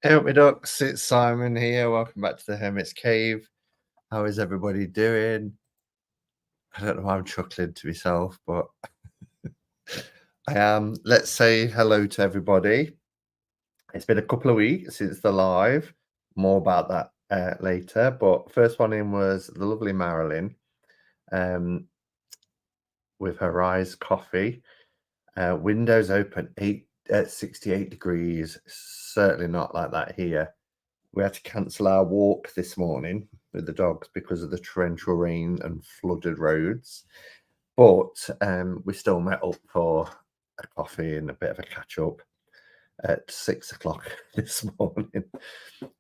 Hey up, my ducks, it's Simon here. Welcome back to the Hermit's Cave. How is everybody doing? I don't know why I'm chuckling to myself, but I am. Let's say hello to everybody. It's been a couple of weeks since the live. More about that later. But first one in was the lovely Marilyn with her Rise coffee. Windows open 68 degrees. Certainly not like that here. We had to cancel our walk this morning with the dogs because of the torrential rain and flooded roads. But we still met up for a coffee and a bit of a catch up at 6 o'clock this morning.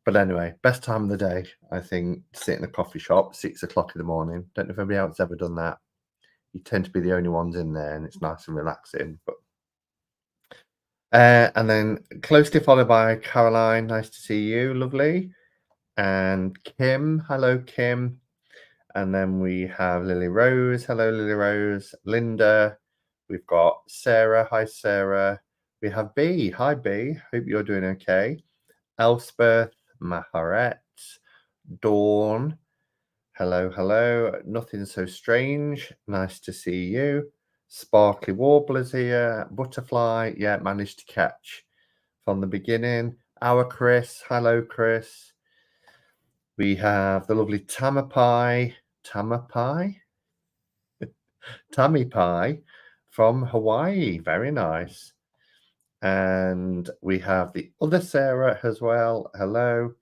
But anyway, best time of the day, I think, to sit in a coffee shop, 6 o'clock in the morning. Don't know if anybody else has ever done that. You tend to be the only ones in there and it's nice and relaxing. But and then closely followed by Caroline. Nice to see you, lovely. And Kim, hello Kim. And then we have Lily Rose, hello Lily Rose. Linda, we've got Sarah, hi Sarah. We have B, hi B, hope you're doing okay. Elspeth, Maharet, Dawn, hello, hello. Nothing so strange, nice to see you. Sparkly Warblers here, Butterfly, yeah, managed to catch from the beginning. Our Chris, hello Chris. We have the lovely Tammy Pie from Hawaii. Very nice. And we have the other Sarah as well. Hello.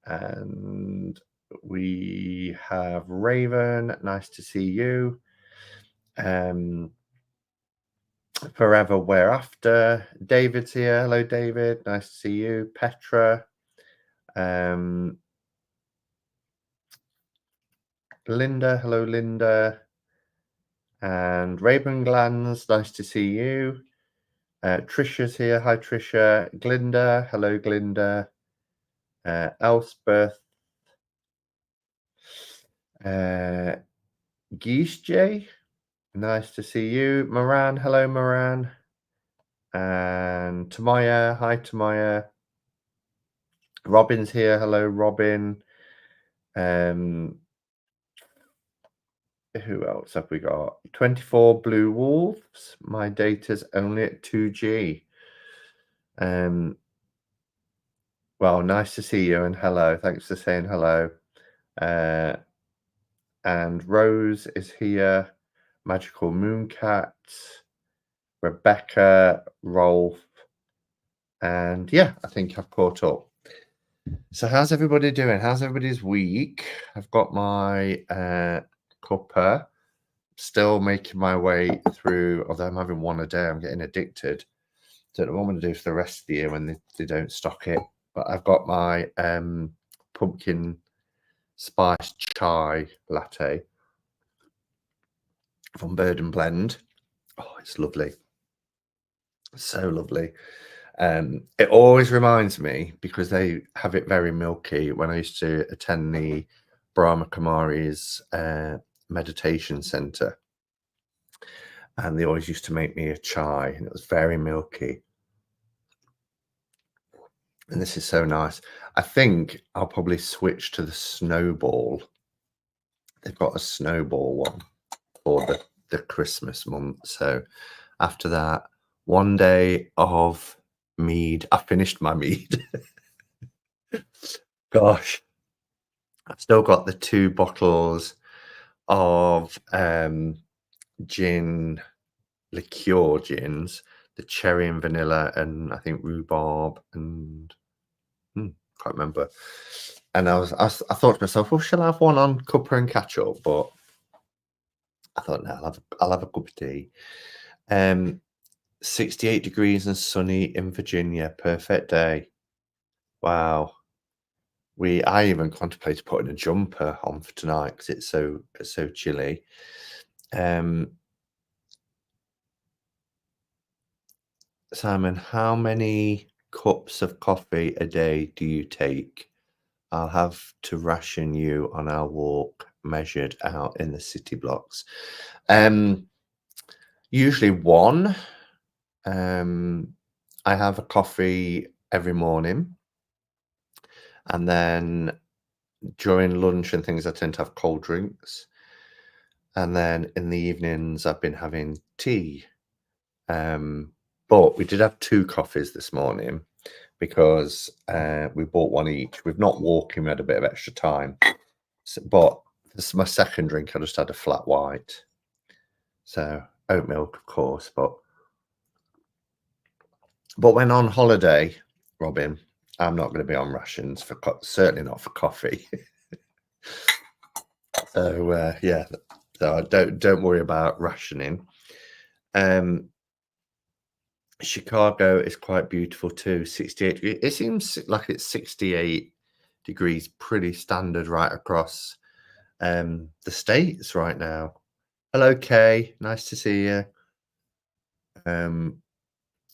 And we have Raven. Nice to see you. Forever Whereafter. David's here. Hello, David. Nice to see you. Petra. Linda, hello Linda, and Raven Glands, nice to see you. Trisha's here, hi Trisha. Glinda, hello Glinda. Elspeth. Geese J, nice to see you. Moran, hello Moran. And Tamaya, hi Tamaya. Robin's here, hello Robin. Who else have we got? 24 Blue Wolves. My data's only at 2G. Well, nice to see you and hello. Thanks for saying hello. And Rose is here. Magical Mooncat. Rebecca, Rolf. And yeah, I think I've caught up. So how's everybody doing? How's everybody's week? I've got my Cuppa. Still making my way through, although I'm having one a day, I'm getting addicted. Don't know what I'm going to do for the rest of the year when they don't stock it. But I've got my pumpkin spice chai latte from Bird and Blend. Oh, it's lovely. So lovely. It always reminds me, because they have it very milky, when I used to attend the Brahma Kumari's meditation center, and they always used to make me a chai, and it was very milky. And this is so nice. I think I'll probably switch to the snowball. They've got a snowball one for the Christmas month. So after that, one day of mead. I finished my mead. Gosh, I've still got the 2 bottles of gin, liqueur gins, the cherry and vanilla, and I think rhubarb, and can't remember. And I thought to myself, well, shall I have one on Cuppa and catch up? But I thought, no, I'll have a cup of tea. 68 degrees and sunny in Virginia. Perfect day. Wow. I even contemplated putting a jumper on for tonight because it's so chilly. Simon, how many cups of coffee a day do you take? I'll have to ration you on our walk, measured out in the city blocks. Usually 1. I have a coffee every morning. And then during lunch and things, I tend to have cold drinks. And then in the evenings, I've been having tea. But we did have 2 coffees this morning because, we bought 1 each. We've not walking, we had a bit of extra time. But this is my second drink, I just had a flat white. So, oat milk, of course, but when on holiday, Robin, I'm not gonna be on rations for certainly not for coffee. So, yeah, so don't worry about rationing. Um, Chicago is quite beautiful too, 68 it seems like it's 68 degrees, pretty standard right across, the States right now. Hello, Kay, nice to see you. Um,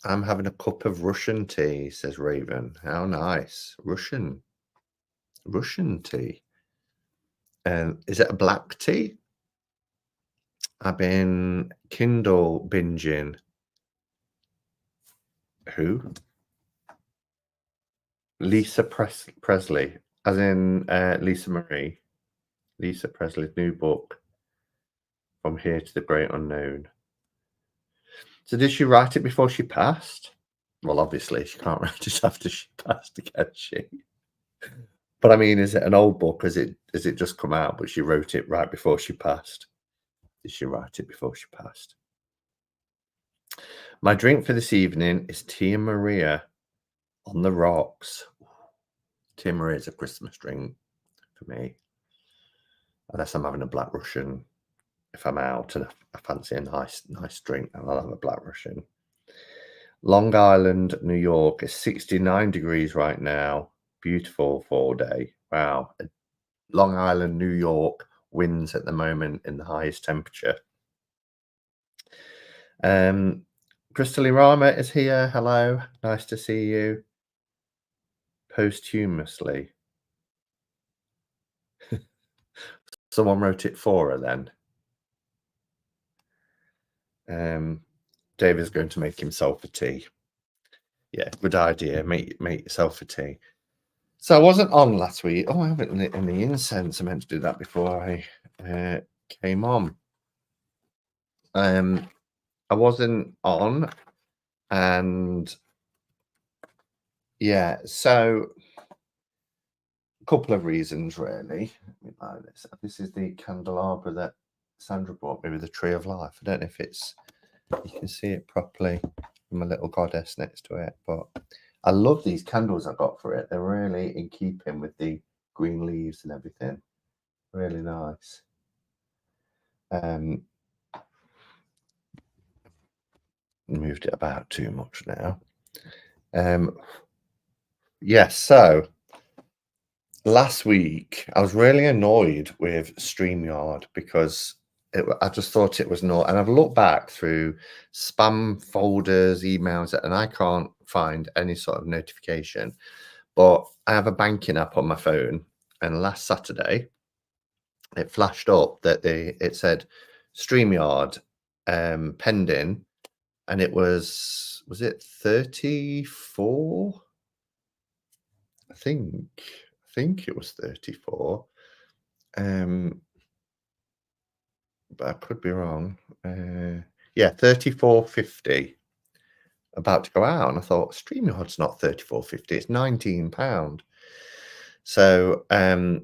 I'm having a cup of Russian tea, says Raven. How nice. Russian tea. Is it a black tea? I've been Kindle binging. Who? Lisa Presley, as in Lisa Marie. Lisa Presley's new book, From Here to the Great Unknown. So did she write it before she passed? Well, obviously she can't write it after she passed, can she? But I mean, is it an old book? Has it just come out? But she wrote it right before she passed. Did she write it before she passed? My drink for this evening is Tia Maria on the rocks. Tia Maria is a Christmas drink for me, unless I'm having a Black Russian. If I'm out and I fancy a nice drink, then I'll have a Black Russian. Long Island, New York is 69 degrees right now. Beautiful fall day. Wow. Long Island, New York wins at the moment in the highest temperature. Crystal Rama is here. Hello. Nice to see you. Posthumously. Someone wrote it for her then. David's going to make himself a tea. Yeah, good idea. Make yourself a tea. So I wasn't on last week. Oh, I haven't lit any incense. I meant to do that before I came on. I wasn't on, and yeah, so a couple of reasons really. Let me this. This is the candelabra that Sandra bought me with the tree of life. I don't know if it's you can see it properly with my little goddess next to it, but I love these candles I got for it. They're really in keeping with the green leaves and everything. Really nice. Moved it about too much now. Yes, so last week I was really annoyed with StreamYard because I just thought it was not, and I've looked back through spam folders, emails, and I can't find any sort of notification. But I have a banking app on my phone, and last Saturday it flashed up that it said StreamYard pending, and it was it 34? I think it was 34. But I could be wrong. Yeah, 34.50 about to go out, and I thought StreamYard's not 34.50, it's £19. So I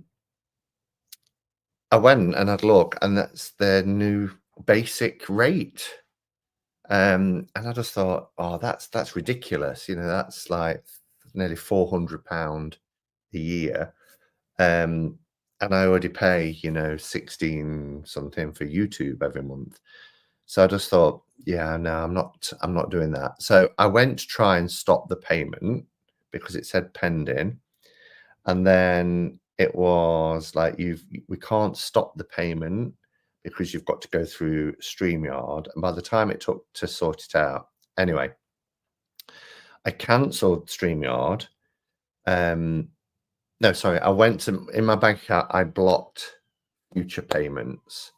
went and had a look, and that's their new basic rate. And I just thought, oh, that's ridiculous. You know, that's like nearly £400 a year. And I already pay, 16 something for YouTube every month. So I just thought, yeah, no, I'm not doing that. So I went to try and stop the payment because it said pending. And then it was like, we can't stop the payment because you've got to go through StreamYard. And by the time it took to sort it out, anyway, I cancelled StreamYard. No, sorry, I went to, in my bank account, I blocked future payments.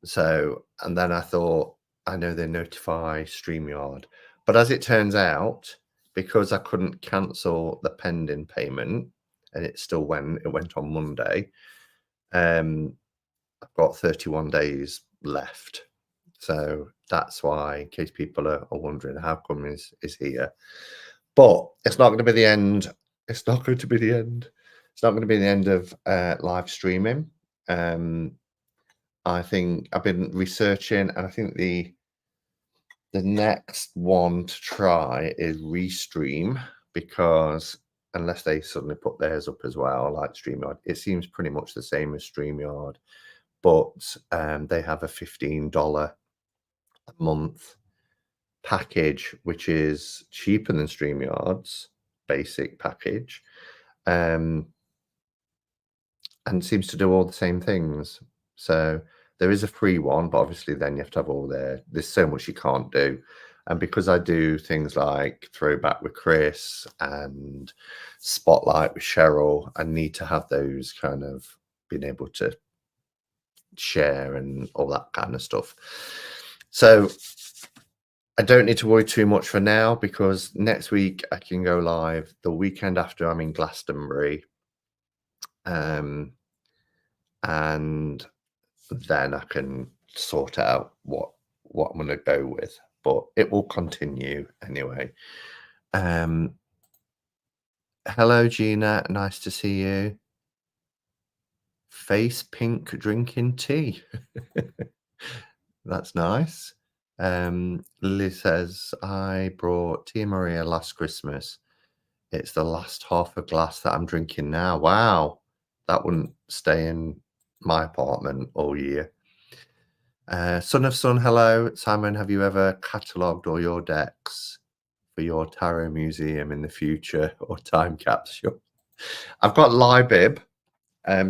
So, and then I thought, I know they notify StreamYard. But as it turns out, because I couldn't cancel the pending payment, and it went on Monday. I've got 31 days left. So that's why, in case people are wondering how come is here. But it's not going to be the end. It's not going to be the end. It's not going to be the end of live streaming. I think I've been researching, and I think the next one to try is Restream, because unless they suddenly put theirs up as well, like StreamYard, it seems pretty much the same as StreamYard, but they have a $15 a month package, which is cheaper than StreamYard's basic package, and seems to do all the same things. So there is a free one, but obviously then you have to have all there's so much you can't do. And because I do things like Throwback with Chris and Spotlight with Cheryl, I need to have those kind of being able to share and all that kind of stuff. So I don't need to worry too much for now, because next week I can go live. The weekend after, I'm in Glastonbury. And then I can sort out what I'm going to go with, but it will continue anyway. Hello, Gina. Nice to see you. Face pink drinking tea. That's nice. Lily says, I brought Tia Maria last Christmas. It's the last half a glass that I'm drinking now. Wow. That wouldn't stay in my apartment all year. Son of Sun, hello. Simon, have you ever catalogued all your decks for your tarot museum in the future, or time capsule? I've got Libib,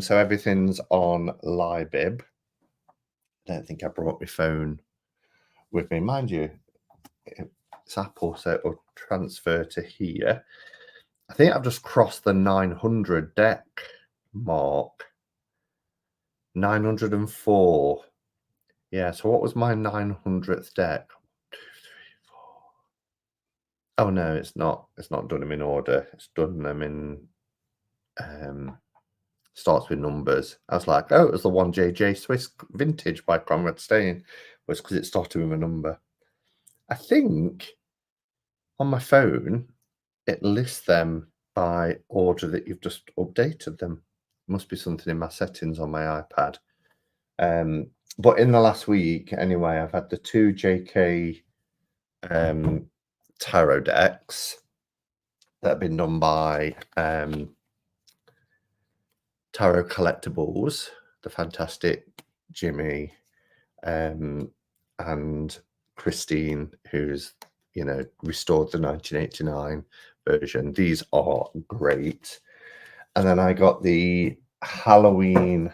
so everything's on Libib. I don't think I brought my phone with me. Mind you, it's Apple, so it'll transfer to here. I think I've just crossed the 900 deck mark. 904. Yeah, so what was my 900th deck? 1, 2, 3, 4. Oh no, it's not. It's not done them in order. It's done them in starts with numbers. I was like, oh, it was the one JJ Swiss Vintage by Conrad Stein, was because it started with a number. I think on my phone it lists them by order that you've just updated them. Must be something in my settings on my iPad. But in the last week, anyway, I've had the 2 JK tarot decks that have been done by Tarot Collectibles, the fantastic Jimmy and Christine, who's, restored the 1989 version. These are great. And then I got the Halloween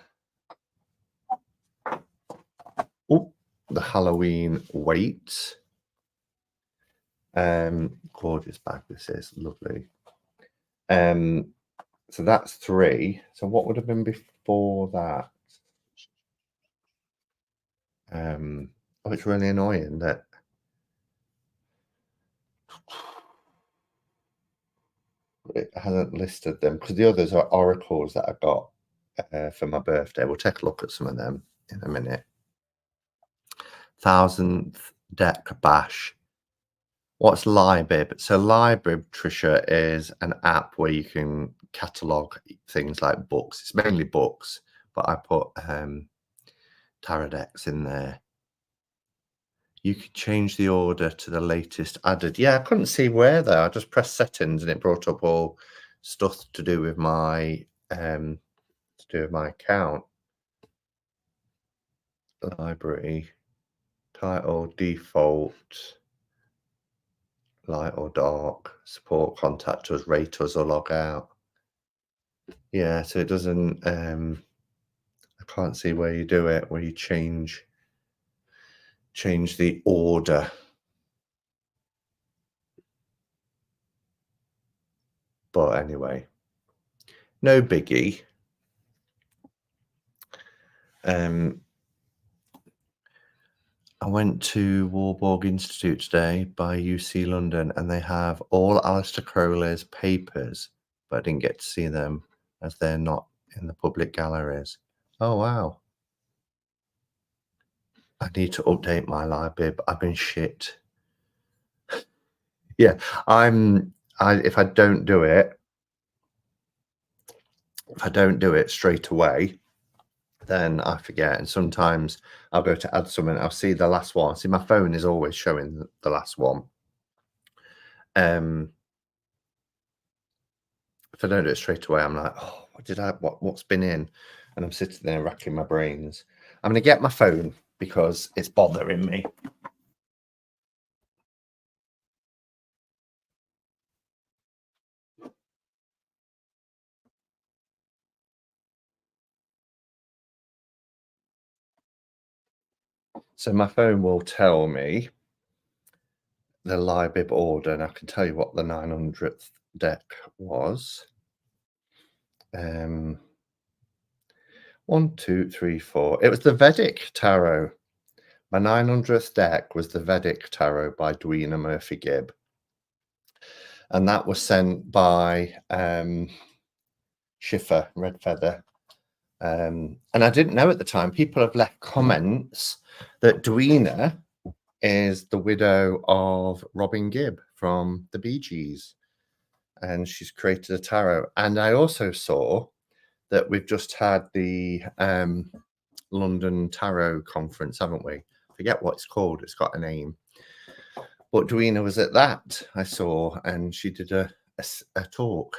weight. Gorgeous bag this is, lovely. So that's 3. So what would have been before that? It's really annoying that it hasn't listed them, because the others are oracles that I got for my birthday. We'll take a look at some of them in a minute. 1000th deck bash. What's Libib? So Libib, Trisha, is an app where you can catalog things like books. It's mainly books, but I put tarot decks in there. You could change the order to the latest added. Yeah, I couldn't see where though. I just pressed settings and it brought up all stuff to do with my account. Library, title, default, light or dark, support, contact us, rate us, or log out. Yeah, so it doesn't. I can't see where you do it, where you change the order. But anyway, no biggie. I went to Warburg Institute today by UC London, and they have all Aleister Crowley's papers, but I didn't get to see them. as they're not in the public galleries. Oh, wow. I need to update my library. I've been shit. Yeah, if I don't do it straight away, then I forget, and sometimes I'll go to add something, I'll see the last one. See, my phone is always showing the last one. If I don't do it straight away, I'm like, "Oh, what's been in?" And I'm sitting there racking my brains. I'm gonna get my phone because it's bothering me. So my phone will tell me the LIBIB order, and I can tell you what the 900th deck was. 1, 2, 3, 4. It was the Vedic Tarot. My 900th deck was the Vedic Tarot by Dwena Murphy Gibb. And that was sent by Schiffer, Red Feather. And I didn't know at the time. People have left comments that Dwena is the widow of Robin Gibb from the Bee Gees. And she's created a tarot. And I also saw that we've just had the London Tarot Conference, haven't we? I forget what it's called. It's got a name. But Dwena was at that, I saw, and she did a talk.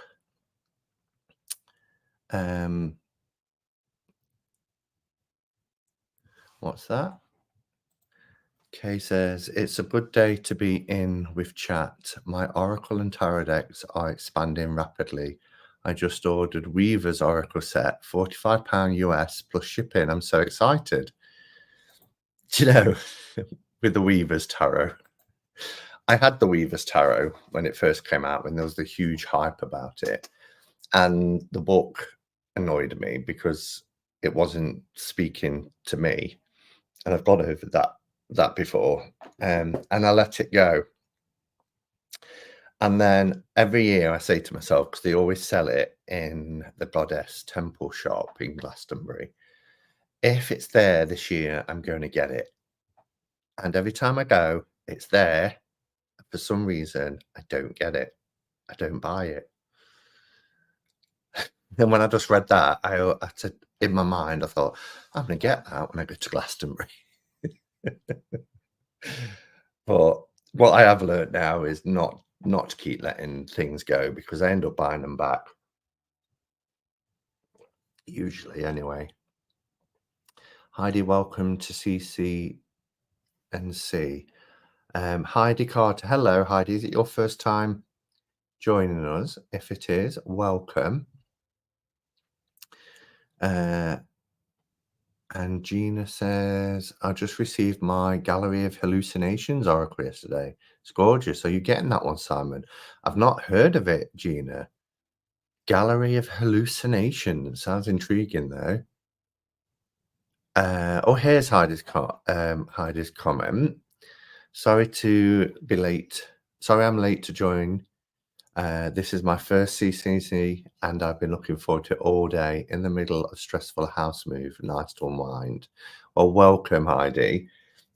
What's that? Kay says, it's a good day to be in with chat. My Oracle and Tarot decks are expanding rapidly. I just ordered Weaver's Oracle set, £45 US plus shipping. I'm so excited. Do you know, with the Weaver's Tarot, I had the Weaver's Tarot when it first came out, when there was the huge hype about it. And the book annoyed me because it wasn't speaking to me. And I've got over that before. And I let it go. And then every year I say to myself, because they always sell it in the Goddess Temple shop in Glastonbury, if it's there this year, I'm going to get it. And every time I go, it's there. For some reason, I don't get it. I don't buy it. Then when I just read that, I said, in my mind, I thought, I'm going to get that when I go to Glastonbury. But what I have learned now is not to keep letting things go, because I end up buying them back. Usually, anyway. Heidi, welcome to CCNC. Heidi Carter. Hello, Heidi. Is it your first time joining us? If it is, welcome. And Gina says, I just received my Gallery of Hallucinations Oracle yesterday. It's gorgeous. Are you getting that one, Simon? I've not heard of it, Gina. Gallery of Hallucinations. Sounds intriguing, though. Oh, here's Heidi's comment. Sorry to be late. Sorry I'm late to join. This is my first CCC, and I've been looking forward to it all day in the middle of stressful house move. Nice to unwind. Well, welcome, Heidi.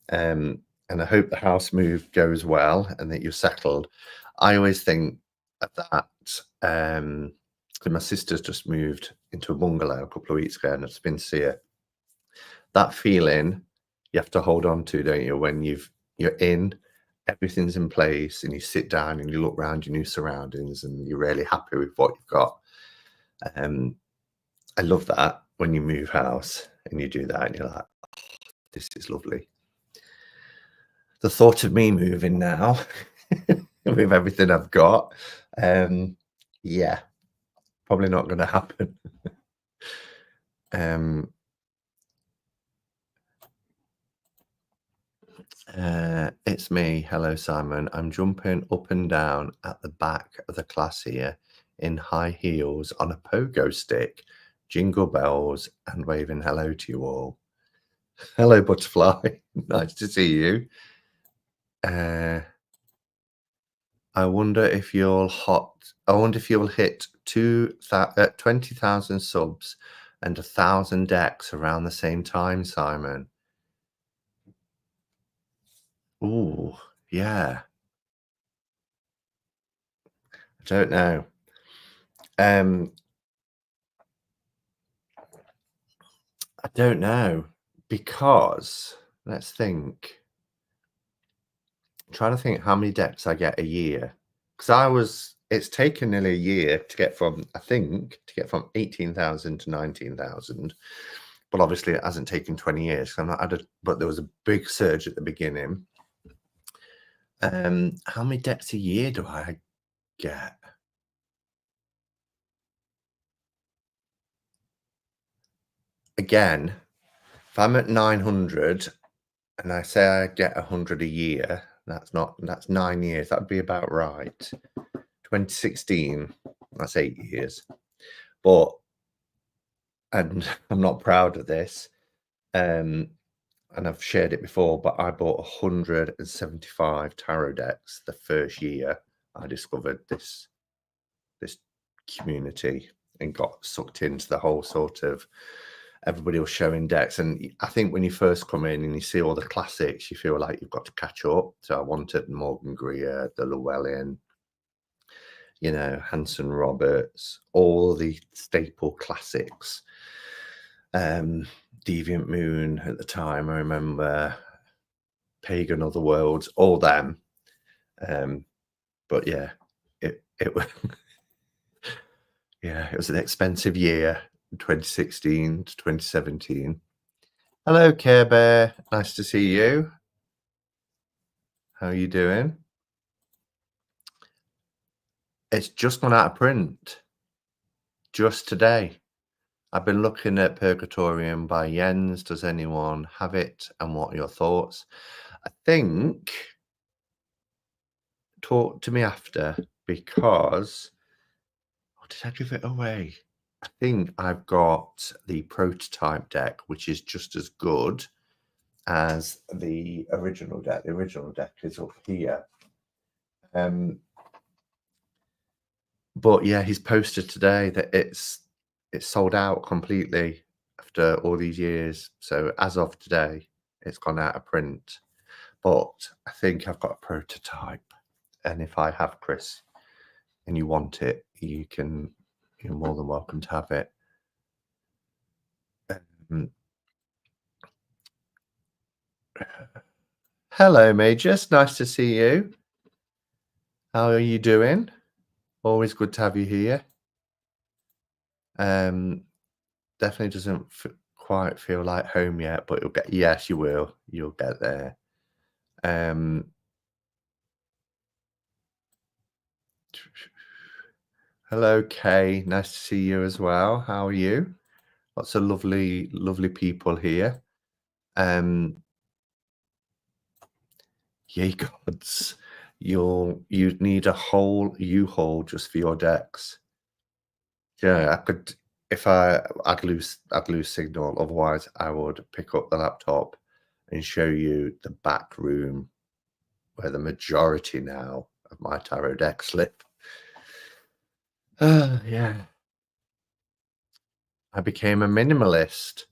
And I hope the house move goes well and that you're settled. I always think of that. My sister's just moved into a bungalow a couple of weeks ago, and I've just been to see her. That feeling you have to hold on to, don't you? When you're in, everything's in place, and you sit down and you look around your new surroundings, and you're really happy with what you've got. I love that when you move house and you do that, and you're like, oh, this is lovely. The thought of me moving now with everything I've got, yeah, probably not going to happen. It's me. Hello, Simon. I'm jumping up and down at the back of the class here in high heels on a pogo stick, jingle bells, and waving hello to you all. Hello, Butterfly. Nice to see you. I wonder if you'll hit 20,000 subs and 1,000 decks around the same time, Simon. Ooh, yeah. I don't know. Um, I don't know because let's think. I'm trying to think how many decks I get a year. Because it's taken nearly a year to get from, I think, to get from 18,000 to 19,000. But obviously, it hasn't taken 20 years. I'm not but there was a big surge at the beginning. How many decks a year do I get? Again, if I'm at 900 and I say I get 100 a year, that's 9 years. That would be about right. 2016, that's 8 years. But, and I'm not proud of this, and I've shared it before, but I bought 175 tarot decks the first year I discovered this community and got sucked into the whole sort of everybody was showing decks. And I think when you first come in and you see all the classics, you feel like you've got to catch up. So I wanted Morgan Greer, the Llewellyn, Hanson Roberts, all the staple classics. Deviant Moon at the time, I remember Pagan Otherworlds, all them. But yeah, it was yeah, it was an expensive year, 2016 to 2017. Hello, Care Bear. Nice to see you. How are you doing? It's just gone out of print. Just today. I've been looking at Purgatorium by Jens. Does anyone have it? And what are your thoughts? I think talk to me after because did I give it away? I think I've got the prototype deck, which is just as good as the original deck. The original deck is up here. But yeah, he's posted today that it's sold out completely after all these years. So as of today, it's gone out of print. But I think I've got a prototype. And if I have, Chris, and you want it, you're more than welcome to have it. Hello, Majors. Nice to see you. How are you doing? Always good to have you here. Definitely doesn't quite feel like home yet, but yes, you will. You'll get there. Hello, Kay. Nice to see you as well. How are you? Lots of lovely, lovely people here. Yay gods. You'd need a whole U-Haul just for your decks. Yeah, I could I'd lose signal. Otherwise, I would pick up the laptop and show you the back room where the majority now of my tarot decks live. Yeah. I became a minimalist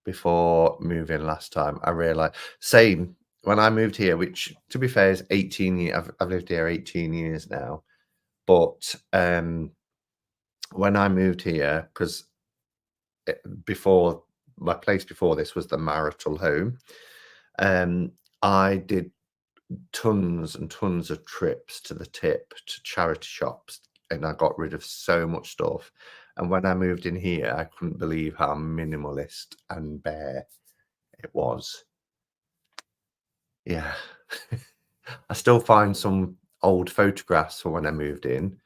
before moving last time. I realized same when I moved here, which to be fair is 18 years. I've lived here 18 years now. But when I moved here, because before my place before this was the marital home, I did tons and tons of trips to the tip to charity shops, and I got rid of so much stuff. And when I moved in here, I couldn't believe how minimalist and bare it was. Yeah. I still find some old photographs from when I moved in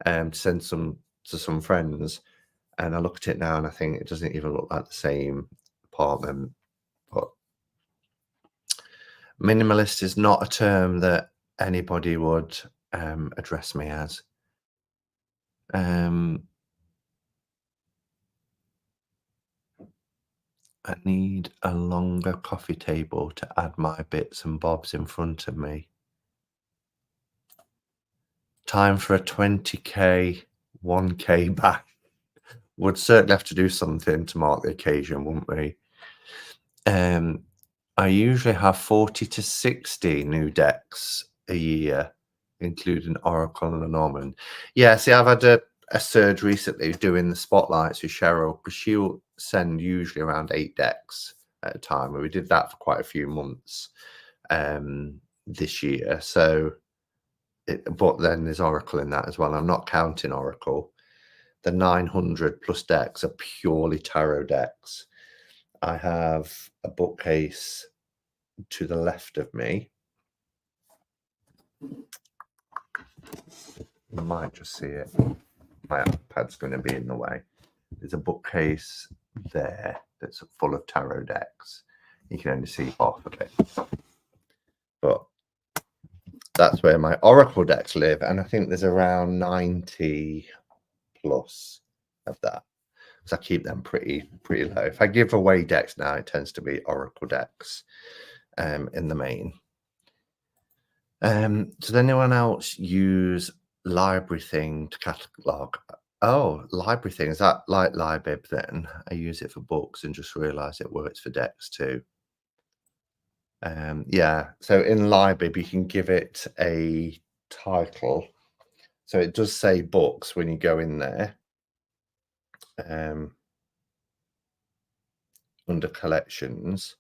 to send some to some friends. And I look at it now and I think it doesn't even look like the same apartment. But minimalist is not a term that anybody would address me as. I need a longer coffee table to add my bits and bobs in front of me. Time for a 20k, 1k back. Would certainly have to do something to mark the occasion, wouldn't we? I usually have 40 to 60 new decks a year, including Oracle and Lenormand. Yeah, see, I've had a surge recently doing the spotlights with Cheryl, because she'll send usually around 8 decks at a time, and we did that for quite a few months this year. So, but then there's Oracle in that as well. I'm not counting Oracle. The 900 plus decks are purely tarot decks. I have a bookcase to the left of me. You might just see it. My iPad's going to be in the way. There's a bookcase there that's full of tarot decks. You can only see half of it. But that's where my Oracle decks live. And I think there's around 90 plus of that. So I keep them pretty low. If I give away decks now, it tends to be Oracle decks in the main. Does anyone else use Library Thing to catalog? Oh, Library Thing, is that like Libib then? I use it for books and just realised it works for decks too. Yeah, so in Libib you can give it a title. So it does say books when you go in there. Under collections,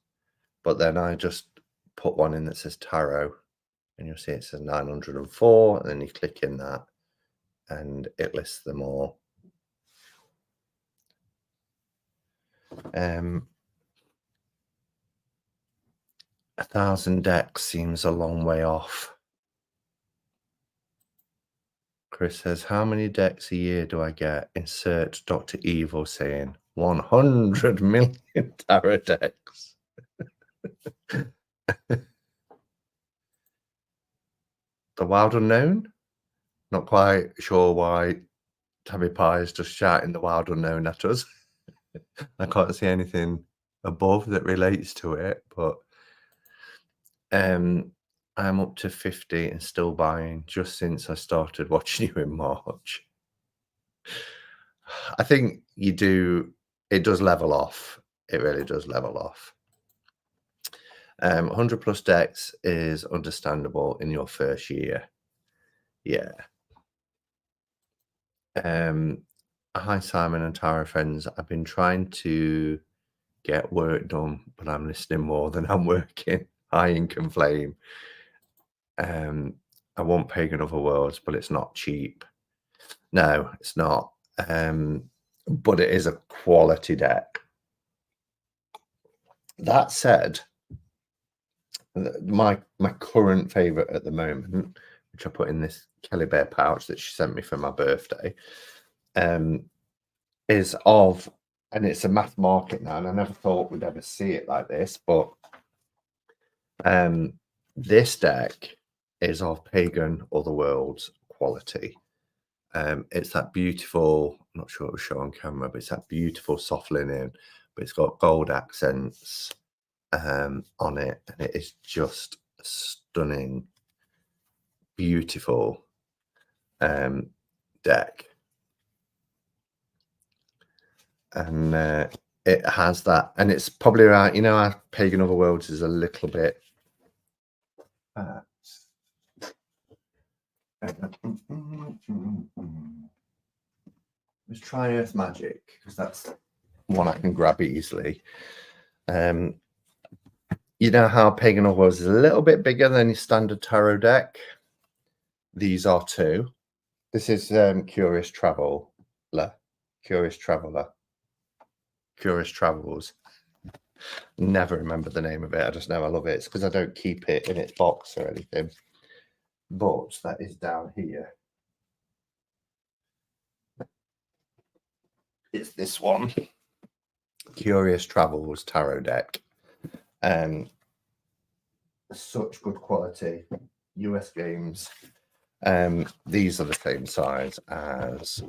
but then I just put one in that says tarot, and you'll see it says 904, and then you click in that and it lists them all. 1,000 decks seems a long way off. Chris says, how many decks a year do I get? Insert Dr. Evil saying 100 million tarot decks. The Wild Unknown? Not quite sure why Tabby Pie is just shouting the Wild Unknown at us. I can't see anything above that relates to it, but I'm up to 50 and still buying just since I started watching you in March. I think it does level off. It really does level off. 100 plus decks is understandable in your first year. Yeah. Hi, Simon and Tara friends. I've been trying to get work done, but I'm listening more than I'm working. Hi, Ink and Flame. I want Pagan Otherworlds, but it's not cheap. No, it's not. But it is a quality deck. That said, my current favorite at the moment, which I put in this Kelly Bear pouch that she sent me for my birthday, is of, and it's a mass market now, and I never thought we'd ever see it like this, but this deck is of Pagan Otherworlds quality. It's that beautiful, I'm not sure it will show on camera, but it's that beautiful soft linen, but it's got gold accents on it, and it is just a stunning, beautiful deck. And it has that, and it's probably around, you know, our Pagan Otherworlds is a little bit let's try Earth Magic, because that's one I can grab easily. You know how Pagan Otherworlds is a little bit bigger than your standard tarot deck? These are too. This is Curious Traveler. Curious Travels. Never remember the name of it. I just know I love it. It's because I don't keep it in its box or anything. But that is down here. It's this one. Curious Travels tarot deck. Such good quality. US Games. These are the same size as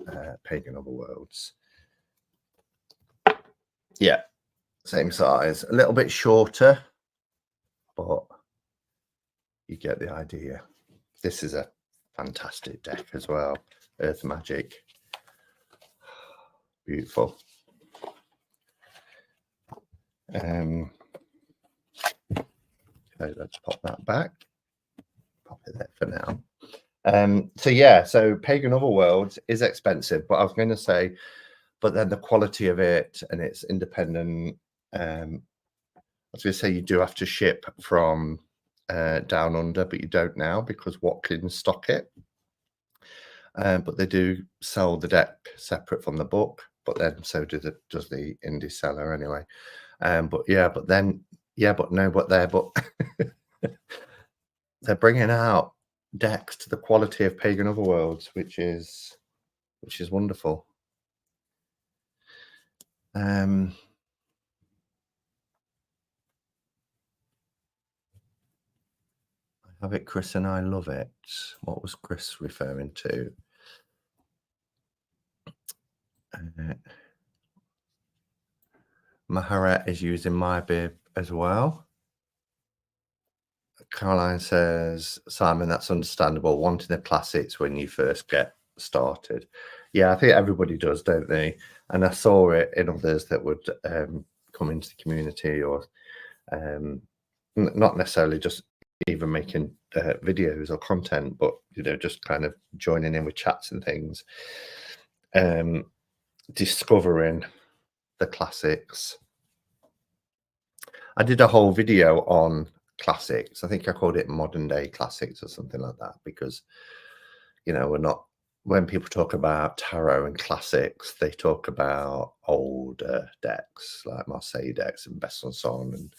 Pagan Otherworlds. Yeah, same size. A little bit shorter, but you get the idea. This is a fantastic deck as well. Earth Magic. Beautiful. Okay, let's pop that back. Pop it there for now. So yeah, so Pagan Otherworlds is expensive, but I was going to say, but then the quality of it and it's independent. I was going to say you do have to ship from down under, but you don't now because Watkins stock it. But they do sell the deck separate from the book, but then so does the indie seller anyway. But they're bringing out decks to the quality of Pagan Otherworlds, which is wonderful. I have it, Chris, and I love it. What was Chris referring to? Maharet is using my bib as well. Caroline says, Simon, that's understandable. Wanting the classics when you first get started. Yeah, I think everybody does, don't they? And I saw it in others that would come into the community or not necessarily just even making videos or content, but just kind of joining in with chats and things, discovering the classics. I did a whole video on classics. I think I called it modern day classics or something like that, because we're not, when people talk about tarot and classics, they talk about older decks like Marseille decks and Besançon and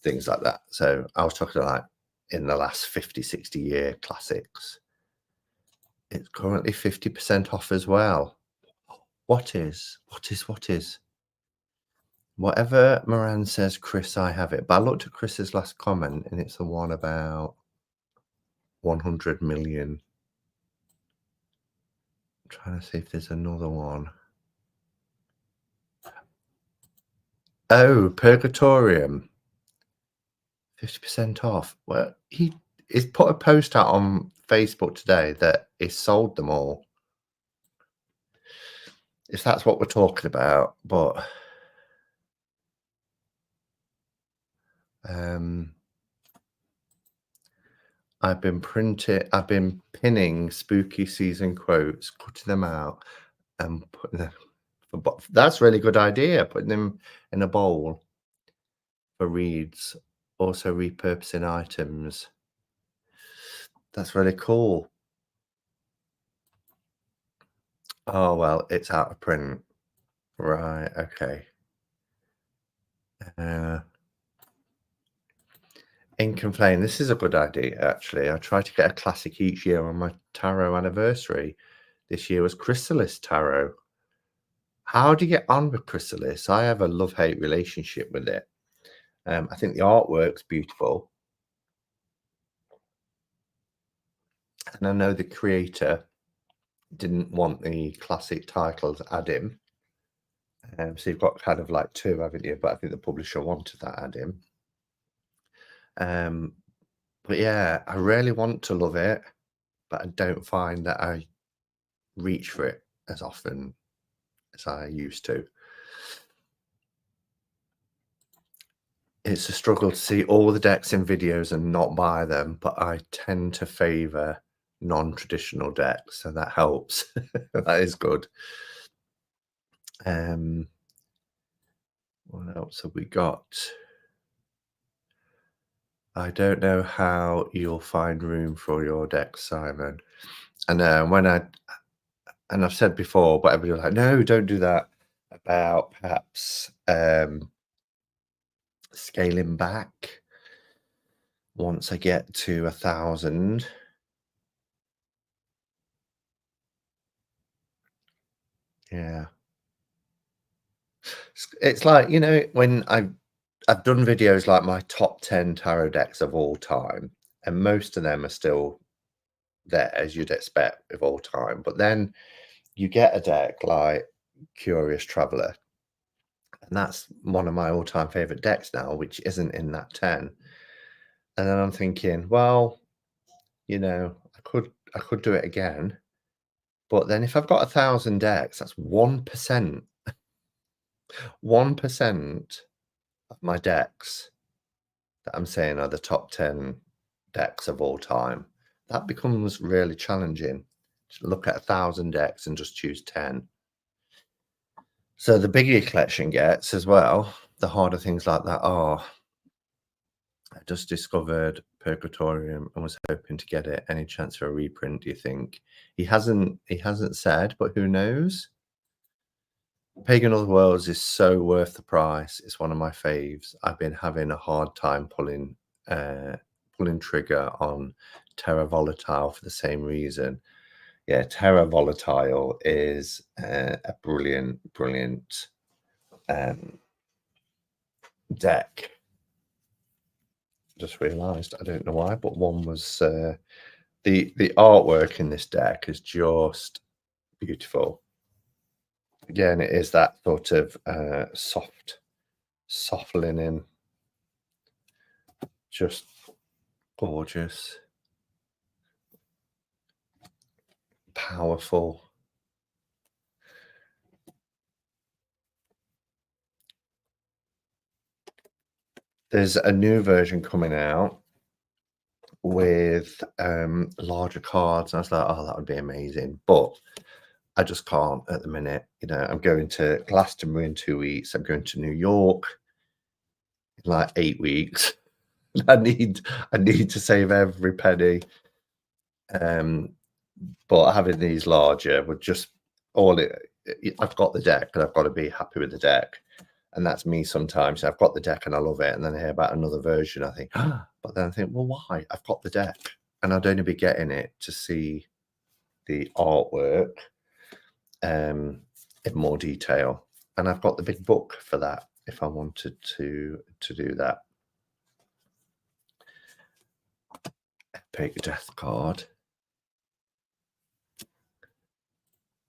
things like that. So I was talking like in the last 50-60 year classics. It's currently 50% off as well. What is? Whatever Moran says, Chris, I have it. But I looked at Chris's last comment and it's the one about 100 million. I'm trying to see if there's another one. Oh, Purgatorium. 50% off. Well, he's put a post out on Facebook today that he sold them all. If that's what we're talking about, but I've been pinning spooky season quotes, cutting them out and putting them, that's a really good idea, putting them in a bowl for reads, also repurposing items. That's really cool. Oh, well, it's out of print. Right, okay. Ink and Flame, this is a good idea, actually. I try to get a classic each year on my tarot anniversary. This year was Chrysalis Tarot. How do you get on with Chrysalis? I have a love-hate relationship with it. I think the artwork's beautiful. And I know the creator didn't want the classic title to add in. So you've got kind of like two, haven't you? But I think the publisher wanted that add in. But yeah, I really want to love it, but I don't find that I reach for it as often as I used to. It's a struggle to see all the decks in videos and not buy them, but I tend to favor non-traditional decks, so that helps. That is good. What else have we got? I don't know how you'll find room for your deck, Simon. And and I've said before, but everybody's like, no, don't do that, about perhaps scaling back once I get to 1,000. Yeah. It's like, when I've done videos like my top 10 tarot decks of all time, and most of them are still there, as you'd expect of all time. But then you get a deck like Curious Traveller, and that's one of my all-time favorite decks now, which isn't in that 10. And then I'm thinking, well, I could do it again. But then if I've got 1,000 decks, that's 1%. 1% of my decks that I'm saying are the top 10 decks of all time. That becomes really challenging. Just look at 1,000 decks and just choose 10. So the bigger your collection gets as well, the harder things like that are. I just discovered Purgatorium and was hoping to get it. Any chance for a reprint, do you think? He hasn't said, but who knows? Pagan Otherworlds is so worth the price. It's one of my faves. I've been having a hard time pulling trigger on Terra Volatile for the same reason. Yeah, Terra Volatile is a brilliant deck. Just realised, I don't know why, but one was the artwork in this deck is just beautiful. Again, it is that sort of soft linen, just gorgeous, powerful. There's a new version coming out with larger cards. And I was like, oh, that would be amazing. But I just can't at the minute. You know, I'm going to Glastonbury in 2 weeks. I'm going to New York in like 8 weeks. I need to save every penny. But having these larger would just I've got the deck and I've got to be happy with the deck. And that's me sometimes. I've got the deck and I love it. And then I hear about another version. I think, but then I think, well, why? I've got the deck and I'd only be getting it to see the artwork in more detail. And I've got the big book for that if I wanted to do that. Epic Death card.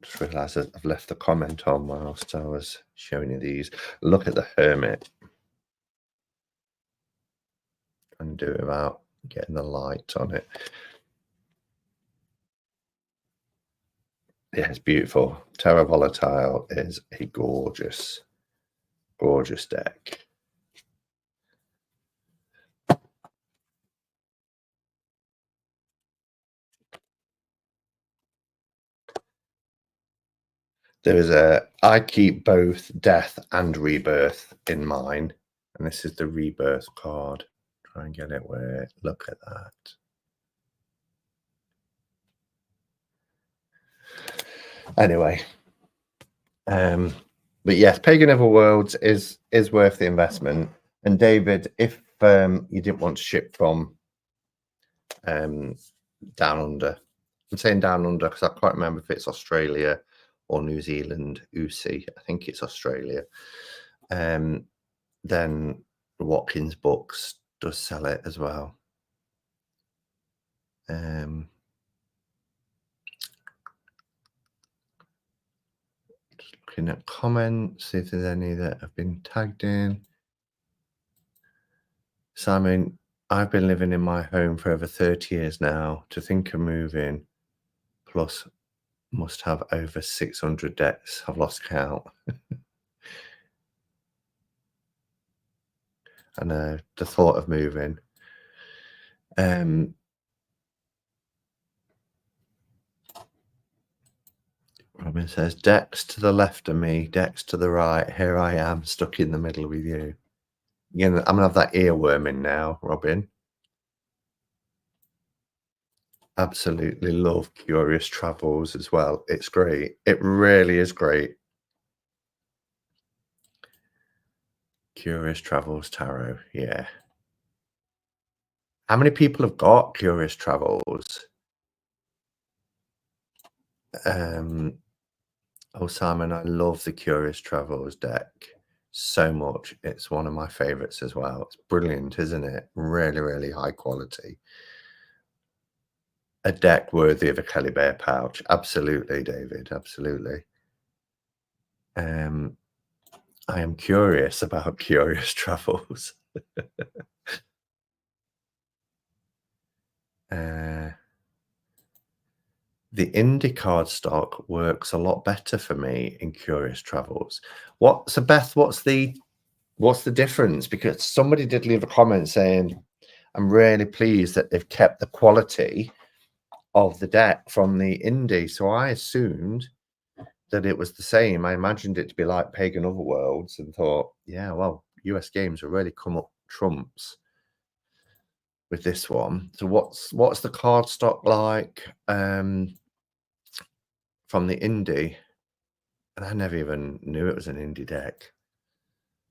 Just realised I've left the comment on whilst I was showing you these. Look at the Hermit. And do it without getting the light on it. Yeah, it's beautiful. Terra Volatile is a gorgeous deck. I keep both death and rebirth in mine, and this is the rebirth card. Try and get it where, look at that. Anyway, but yes, Pagan Otherworlds is worth the investment. And David, if you didn't want to ship from down under, I'm saying down under because I can't remember if it's Australia or New Zealand, UC. I think it's Australia. Then Watkins Books does sell it as well. Just looking at comments, see if there's any that have been tagged in. Simon, I've been living in my home for over 30 years now. To think of moving, plus must have over 600 decks. I've lost count. I know, the thought of moving. Robin says, decks to the left of me, decks to the right. Here I am, stuck in the middle with you. Again, I'm gonna have that earworm in now, Robin. Absolutely love Curious Travels as well. It's great. It really is great. Curious Travels Tarot, yeah. How many people have got Curious Travels? Oh, Simon, I love the Curious Travels deck so much. It's one of my favorites as well. It's brilliant, isn't it? Really, really high quality. A deck worthy of a Kelly Bear pouch. Absolutely, David. Absolutely. I am curious about Curious Travels. the indie card stock works a lot better for me in Curious Travels. So Beth, what's the difference? Because somebody did leave a comment saying, I'm really pleased that they've kept the quality of the deck from the indie. So I assumed that it was the same. I imagined it to be like Pagan Otherworlds and thought, yeah, well, US games have really come up trumps with this one. So what's the card stock like from the indie? And I never even knew it was an indie deck.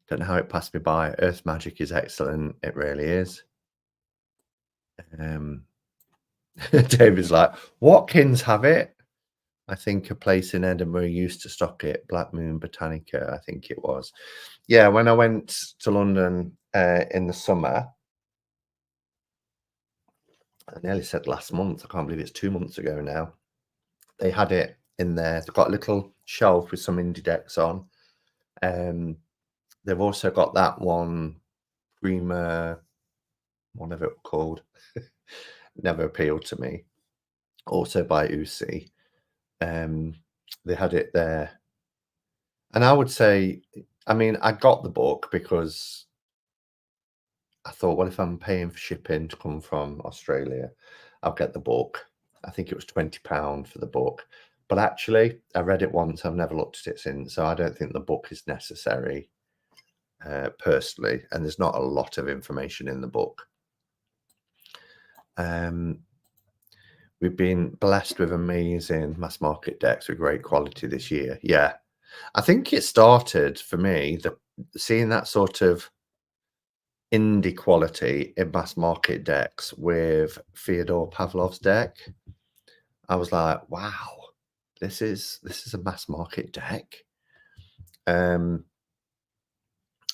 Don't know how it passed me by. Earth Magic is excellent. It really is. David's like, Watkins have it. I think a place in Edinburgh used to stock it. Black Moon Botanica, I think it was. Yeah, when I went to London in the summer, I nearly said last month. I can't believe it's 2 months ago now. They had it in there. They've got a little shelf with some indie decks on. They've also got that one, Prima, whatever it was called. Never appealed to me. Also by Uzi. They had it there. And I would say, I mean, I got the book because I thought, well, if I'm paying for shipping to come from Australia, I'll get the book. I think it was £20 for the book. But actually, I read it once. I've never looked at it since. So I don't think the book is necessary personally. And there's not a lot of information in the book. We've been blessed with amazing mass market decks with great quality this year. Yeah. I think it started for me, seeing that sort of indie quality in mass market decks with Fyodor Pavlov's deck. I was like, wow, this is a mass market deck. Not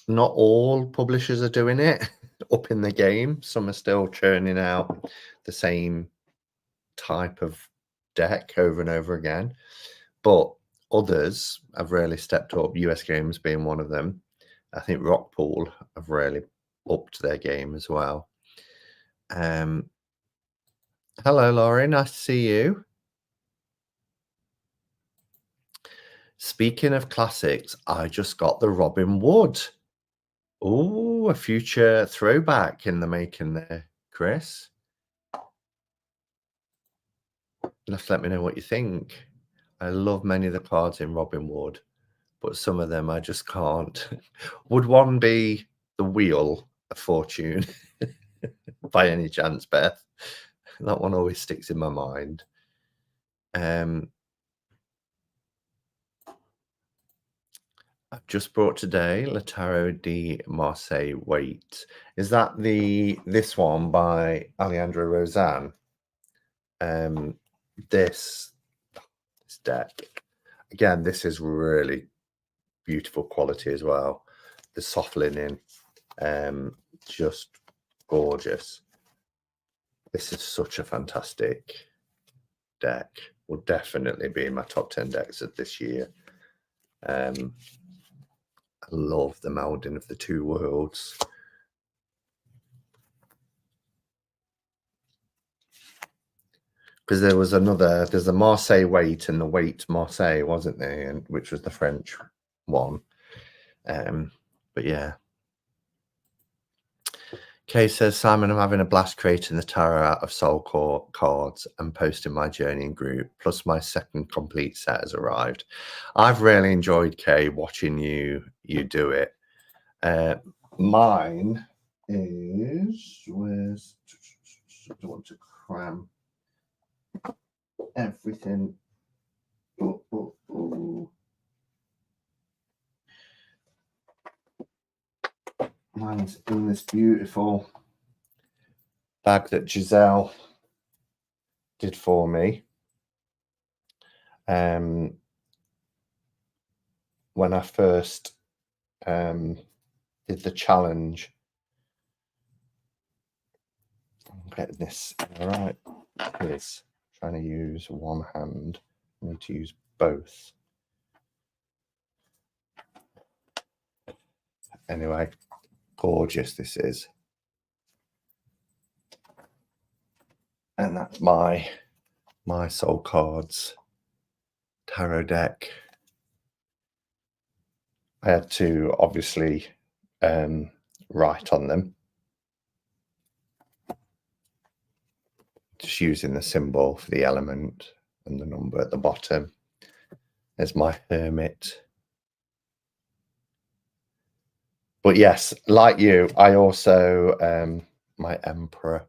all publishers are doing it up in the game. Some are still churning out the same type of deck over and over again, but others have really stepped up, US Games being one of them. I think Rockpool have really upped their game as well. Hello, Laurie. Nice to see you. Speaking of classics, I just got the Robin Wood. Oh, a future throwback in the making there, Chris. You'll have to let me know what you think. I love many of the cards in Robin Wood, but some of them I just can't. Would one be the Wheel of Fortune by any chance, Beth? That one always sticks in my mind. I've just brought today Le Tarot de Marseille Wait. Is that this one by Alejandro Rozan? This deck. Again, this is really beautiful quality as well. The soft linen, just gorgeous. This is such a fantastic deck. Will definitely be in my top 10 decks of this year. I love the melding of the two worlds. Because there's the Marseille Wait and the Wait Marseille, wasn't there? And which was the French one. But yeah. Kay says, Simon, I'm having a blast creating the tarot out of soul core cards and posting my journey in group. Plus, my second complete set has arrived. I've really enjoyed, Kay, watching you do it. Mine is I don't want to cram everything. Mine's in this beautiful bag that Giselle did for me. When I first did the challenge. I'm getting this right. Is trying to use one hand. I need to use both. Anyway, gorgeous this is. And that's my my soul cards tarot deck. I had to obviously write on them, just using the symbol for the element and the number at the bottom. There's my Hermit. But yes, like you, I also my Emperor.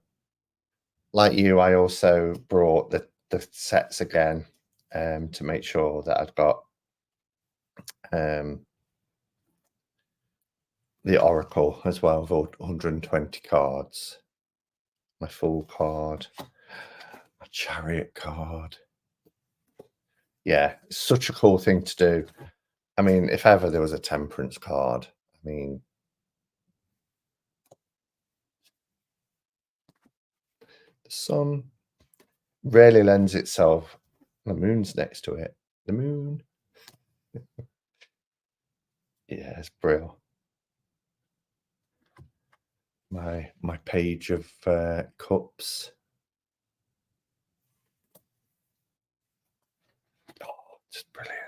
Like you, I also brought the sets again to make sure that I've got the Oracle as well, of 120 cards. My Fool card, my Chariot card. Yeah, such a cool thing to do. I mean, if ever there was a Temperance card, I mean, the Sun really lends itself. The Moon's next to it. The Moon. Yeah, it's brilliant. My Page of Cups. Oh, it's brilliant.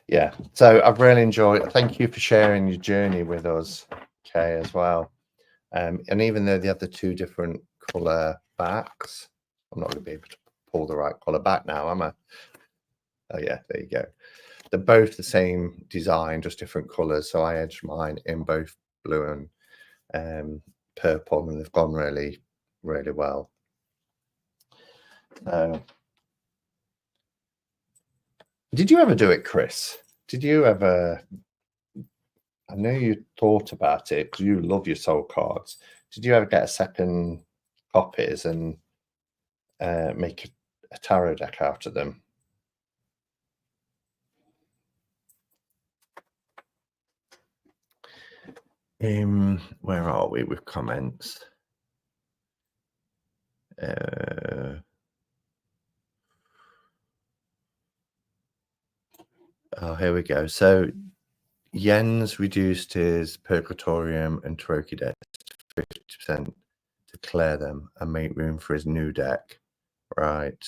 Yeah, so I've really enjoyed. Thank you for sharing your journey with us, Kay, as well. And even though they have the two different color backs, I'm not going to be able to pull the right color back now, am I? Oh yeah, there you go. They're both the same design, just different colors. So I edged mine in both blue and purple, and they've gone really, really well. Did you ever do it, Chris? Did you ever? I know you thought about it because you love your soul cards. Did you ever get a second copies and make a tarot deck out of them? Where are we with comments? Oh, here we go. So Jens reduced his Purgatorium and Tarot decks 50% to clear them and make room for his new deck. Right.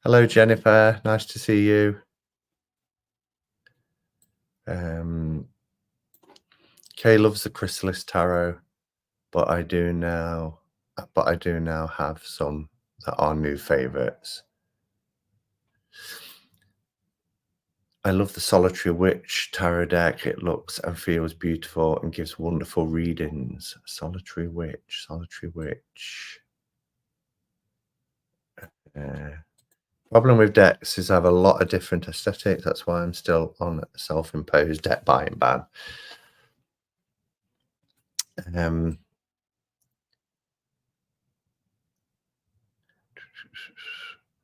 Hello, Jennifer. Nice to see you. Kay loves the Chrysalis Tarot, but I do now have some that are new favorites. I love the Solitary Witch tarot deck. It looks and feels beautiful and gives wonderful readings. Solitary Witch, Solitary Witch. Problem with decks is I have a lot of different aesthetics. That's why I'm still on a self-imposed deck buying ban.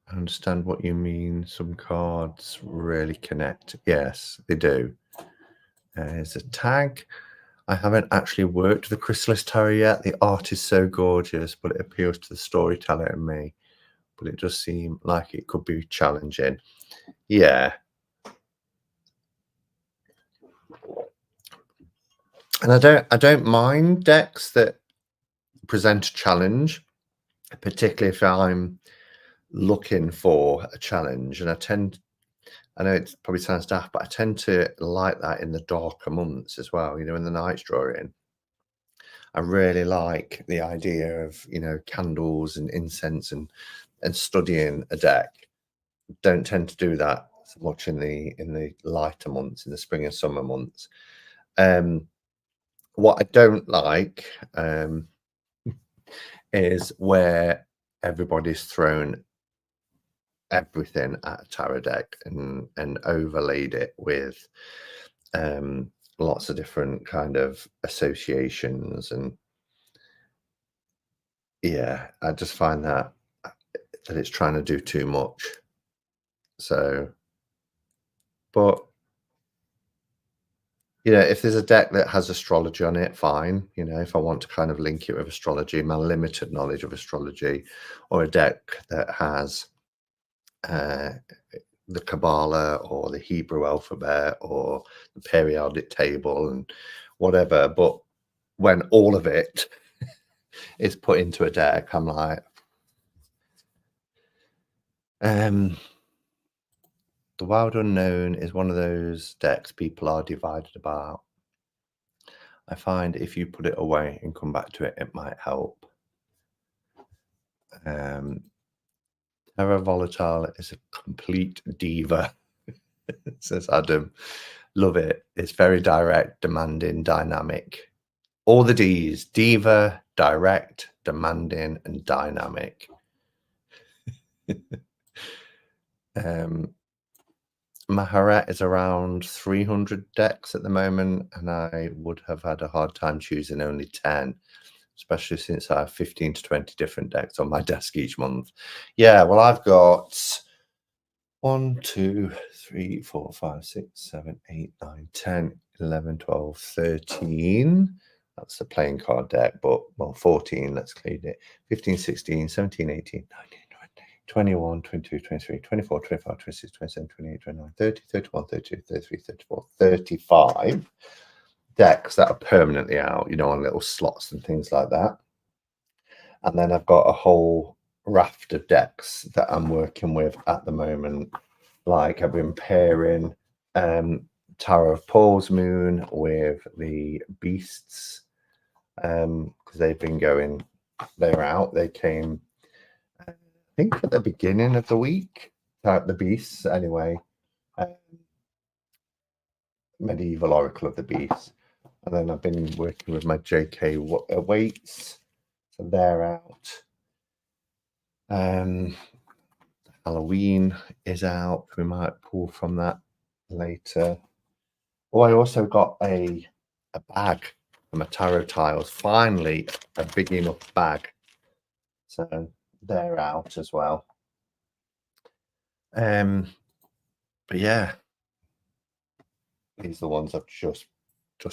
I understand what you mean. Some cards really connect. Yes, they do. There's a tag. I haven't actually worked with the Chrysalis Tarot yet. The art is so gorgeous, but it appeals to the storyteller in me. But it does seem like it could be challenging. Yeah. And I don't mind decks that present a challenge, particularly if I'm looking for a challenge. And I know it probably sounds daft, but I tend to like that in the darker months as well, you know, when the night's drawing. I really like the idea of, you know, candles and incense and studying a deck. Don't tend to do that so much in the lighter months, in the spring and summer months. What I don't like is where everybody's thrown everything at a tarot deck and overlaid it with lots of different kind of associations, and yeah, I just find that it's trying to do too much. So, but you know, if there's a deck that has astrology on it, fine. You know, if I want to kind of link it with astrology, my limited knowledge of astrology, or a deck that has the Kabbalah or the Hebrew alphabet or the periodic table and whatever. But when all of it is put into a deck, I'm like, the Wild Unknown is one of those decks people are divided about. I find if you put it away and come back to it, it might help. Terra Volatile is a complete diva, says Adam. Love it. It's very direct, demanding, dynamic. All the D's: diva, direct, demanding, and dynamic. Maharet is around 300 decks at the moment, and I would have had a hard time choosing only 10, especially since I have 15 to 20 different decks on my desk each month. Yeah, well, I've got 1, 2, 3, 4, 5, 6, 7, 8, 9, 10, 11, 12, 13. That's the playing card deck, but, well, 14, let's clean it. 15, 16, 17, 18, 19, 20, 21, 22, 23, 24, 25, 26, 27, 28, 29, 30, 31, 32, 33, 34, 35 decks that are permanently out, on little slots and things like that. And then I've got a whole raft of decks that I'm working with at the moment. Like I've been pairing Tower of Paul's Moon with the Beasts, because they've been going, they're out. They came, I think, at the beginning of the week, the Beasts anyway. Medieval Oracle of the Beasts. And then I've been working with my JK weights, so they're out. Halloween is out. We might pull from that later. Oh, I also got a bag for my tarot tiles. Finally, a big enough bag. So they're out as well. But yeah, these are the ones I've just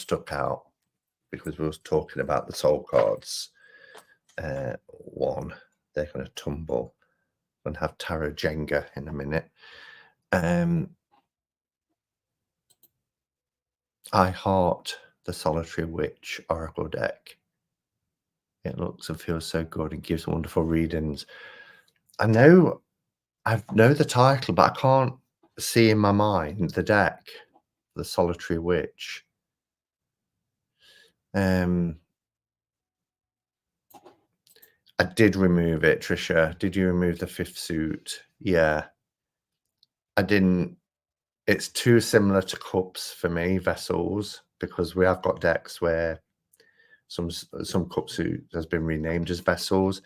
took out because we was talking about the soul cards. One, they're going to tumble and have Tarot Jenga in a minute. I heart the Solitary Witch Oracle deck. It looks and feels so good and gives wonderful readings. I know the title, but I can't see in my mind the deck, the Solitary Witch. I did remove it, Trisha. Did you remove the 5th suit? Yeah. I didn't. It's too similar to cups for me, vessels, because we have got decks where some cup suit has been renamed as vessels,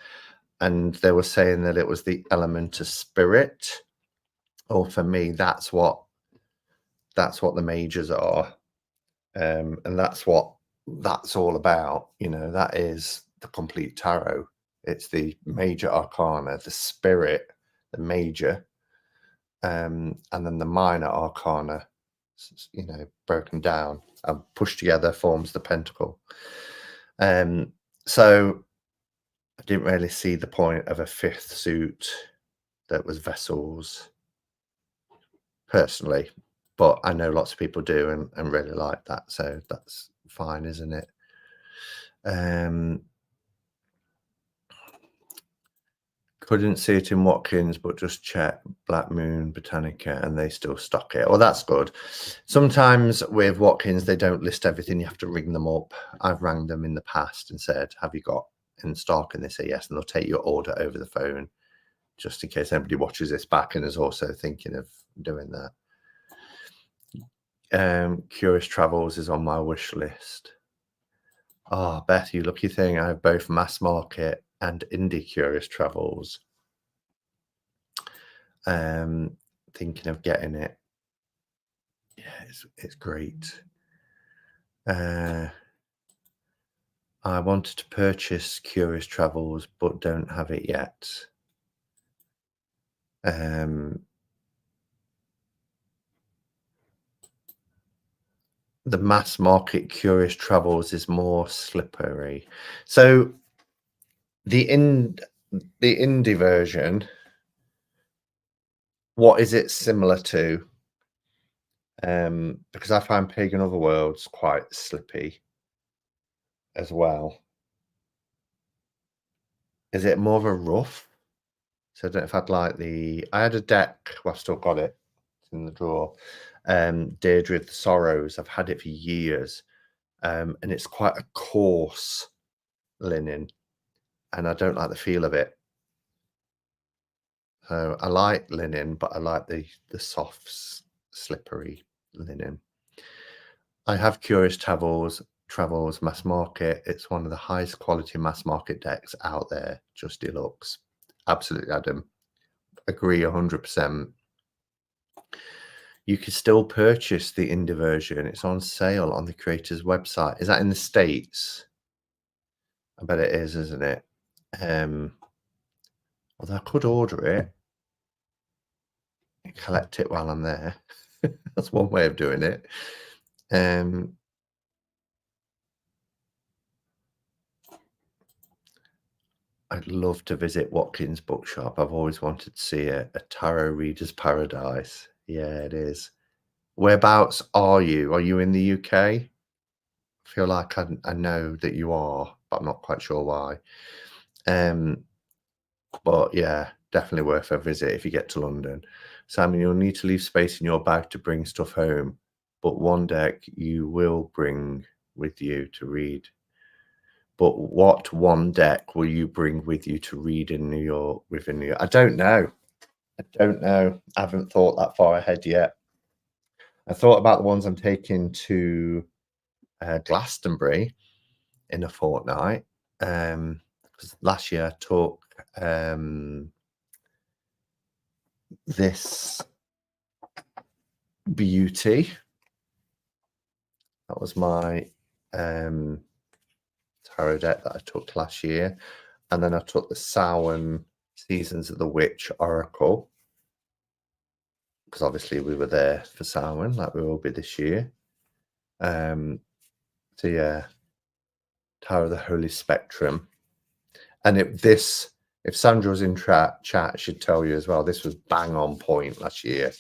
and they were saying that it was the element of spirit. Or for me, that's what the majors are, and that's what that's all about. That is the complete tarot. It's the major arcana, the spirit, the major, and then the minor arcana, broken down and pushed together forms the pentacle. So I didn't really see the point of a 5th suit that was vessels personally, but I know lots of people do and really like that, so that's fine, isn't it? Couldn't see it in Watkins, but just check Black Moon Botanica and they still stock it. Well, that's good. Sometimes with Watkins, they don't list everything. You have to ring them up. I've rang them in the past and said, have you got in stock? And they say yes, and they'll take your order over the phone, just in case anybody watches this back and is also thinking of doing that. Curious Travels is on my wish list. Oh, Beth, you lucky thing. I have both mass market and indie Curious Travels. Thinking of getting it. Yeah, it's great. I wanted to purchase Curious Travels, but don't have it yet. The mass market Curious Travels is more slippery. So the indie version What is it similar to? Because I find Pagan Otherworlds quite slippy as well. Is it more of a rough? So I don't know if I'd like I had a deck, well, I've still got it, it's in the drawer. Deirdre the Sorrows. I've had it for years. And it's quite a coarse linen, and I don't like the feel of it. So I like linen, but I like the soft, slippery linen. I have Curious Travels Mass Market. It's one of the highest quality mass market decks out there. Just deluxe. Absolutely, Adam. Agree 100%. You can still purchase the indie version. It's on sale on the creator's website. Is that in the States? I bet it is, isn't it? Although I could order it and collect it while I'm there. That's one way of doing it. I'd love to visit Watkins Bookshop. I've always wanted to see a tarot reader's paradise. Yeah, it is. Whereabouts are you? Are you in the UK? I feel like I know that you are, but I'm not quite sure why. But yeah, definitely worth a visit if you get to London. Simon, you'll need to leave space in your bag to bring stuff home, but one deck you will bring with you to read. But what one deck will you bring with you to read in New York, within New York? I don't know. I don't know. I haven't thought that far ahead yet. I thought about the ones I'm taking to Glastonbury in a fortnight. Because last year I took this Beauty. That was my tarot deck that I took last year. And then I took the Samhain Seasons of the Witch Oracle, because obviously we were there for Samhain, like we will be this year. So yeah, Tower of the Holy Spectrum. And if Sandra was in chat, she'd tell you as well, this was bang on point last year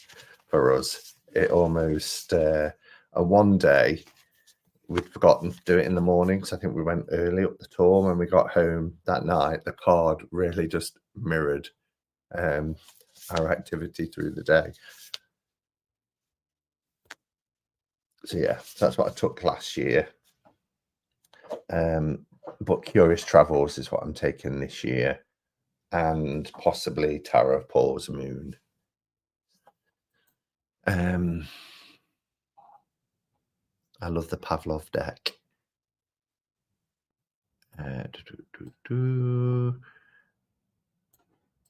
for us. It almost, and one day, we'd forgotten to do it in the morning, so I think we went early up the tour. When we got home that night, the card really just mirrored our activity through the day. So yeah, that's what I took last year. But Curious Travels is what I'm taking this year, and possibly Tarot of Paul's Moon. I love the Pavlov deck.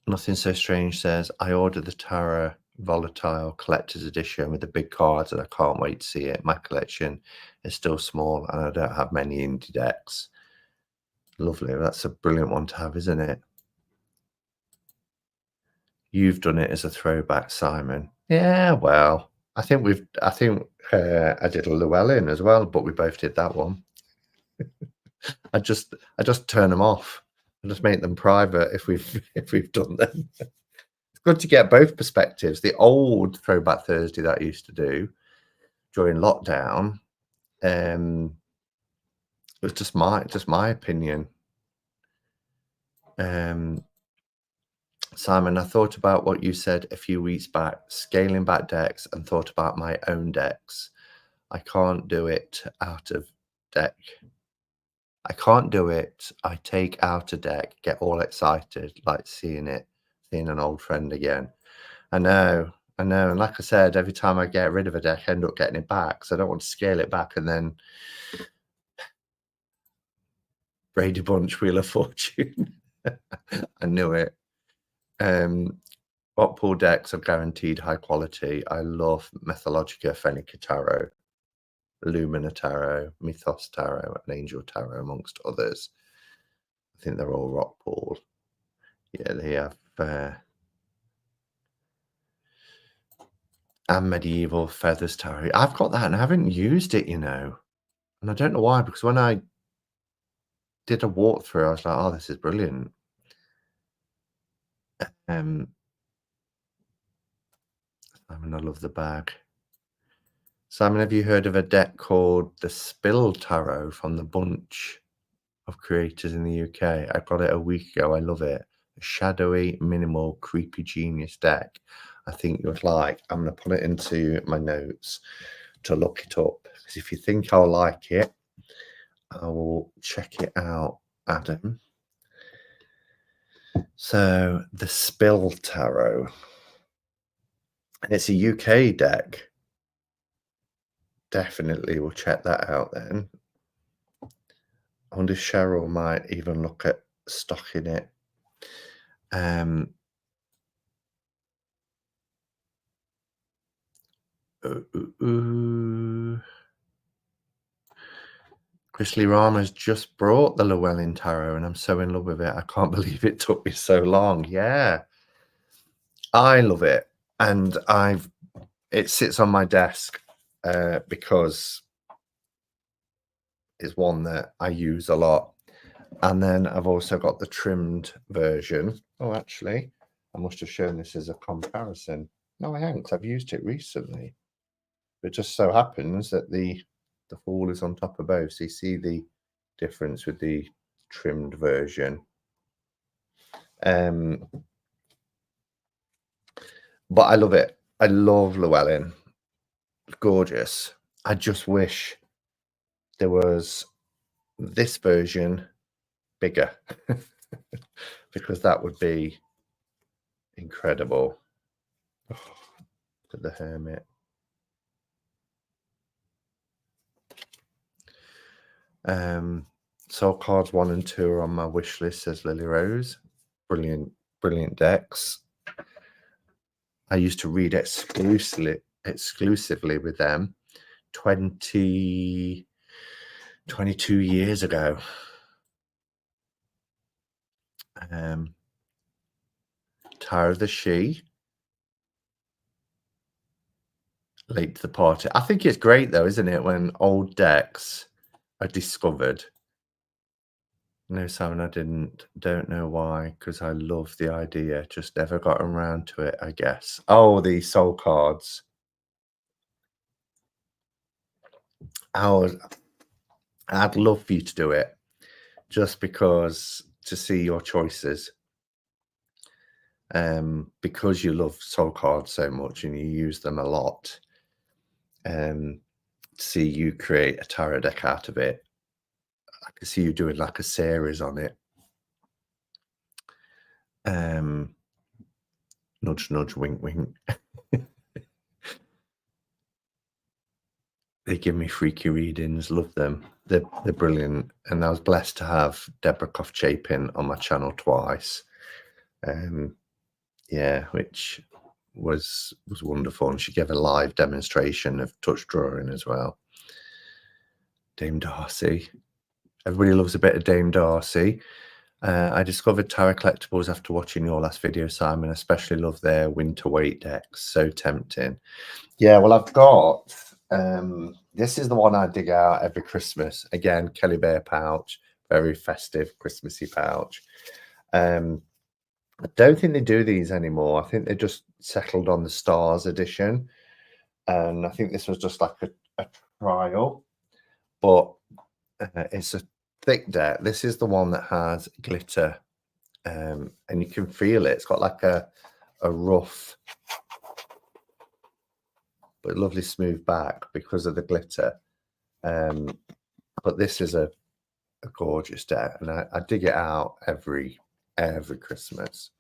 Nothing So Strange says, I ordered the Tarot Volatile Collector's Edition with the big cards and I can't wait to see it. My collection is still small and I don't have many indie decks. Lovely. That's a brilliant one to have, isn't it? You've done it as a throwback, Simon. Yeah, well, I think I did a Llewellyn as well, but we both did that one. I just turn them off. I just make them private if we've done them. It's good to get both perspectives. The old Throwback Thursday that I used to do during lockdown, was just my opinion. Simon, I thought about what you said a few weeks back, scaling back decks, and thought about my own decks. I can't do it out of deck. I can't do it. I take out a deck, get all excited, like seeing an old friend again. I know. And like I said, every time I get rid of a deck, I end up getting it back. So I don't want to scale it back and then Brady Bunch, Wheel of Fortune. I knew it. What pool decks are guaranteed high quality? I love Mythologica, Fennica Tarot, Lumina Tarot, Mythos Tarot, and Angel Tarot, amongst others. I think they're all rock pool. Yeah, they have and Medieval Feathers Tarot. I've got that and I haven't used it, and I don't know why, because when I did a walkthrough, I was like, oh, this is brilliant. Simon, I love the bag. Simon, have you heard of a deck called the Spill Tarot from the Bunch of creators in the UK? I got it a week ago. I love it. A shadowy, minimal, creepy genius deck. I think you would like. I'm going to put it into my notes to look it up. Because if you think I'll like it, I will check it out, Adam. So, the Spill Tarot. And it's a UK deck. Definitely will check that out then. I wonder if Cheryl might even look at stocking it. Chris Lee Rama's just brought the Llewellyn Tarot and I'm so in love with it. I can't believe it took me so long. Yeah. I love it. And it sits on my desk because it's one that I use a lot. And then I've also got the trimmed version. Oh, actually, I must have shown this as a comparison. No, I haven't. I've used it recently. It just so happens that the fall is on top of both. So you see the difference with the trimmed version. But I love it. I love Llewellyn. Gorgeous. I just wish there was this version bigger because that would be incredible. Oh, look at the Hermit. Soul Cards 1 and 2 are on my wish list, says Lily Rose. Brilliant, brilliant decks. I used to read exclusively with them 22 years ago. Tower of the She. Late to the party. I think it's great though, isn't it, when old decks are discovered. No, Simon, I don't know why, because I love the idea. Just never got around to it, I guess. Oh, the soul cards. I'd love for you to do it, just because to see your choices. Because you love soul cards so much and you use them a lot. See you create a tarot deck out of it. I can see you doing like a series on it. Nudge, nudge, wink, wink. They give me freaky readings. Love them. They're brilliant. And I was blessed to have Deborah Koff-Chapin on my channel twice. Yeah, which was wonderful. And she gave a live demonstration of touch drawing as well. Dame Darcy. Everybody loves a bit of Dame Darcy. I discovered Tarot Collectibles after watching your last video, Simon. I especially love their winter weight decks. So tempting. Yeah, well, I've got... this is the one I dig out every Christmas. Again, Kelly Bear pouch. Very festive, Christmassy pouch. I don't think they do these anymore. I think they just settled on the Stars edition. And I think this was just like a trial. But it's a thick deck. This is the one that has glitter. And you can feel it. It's got like a rough but lovely smooth back because of the glitter. But this is a gorgeous deck. And I dig it out every Christmas.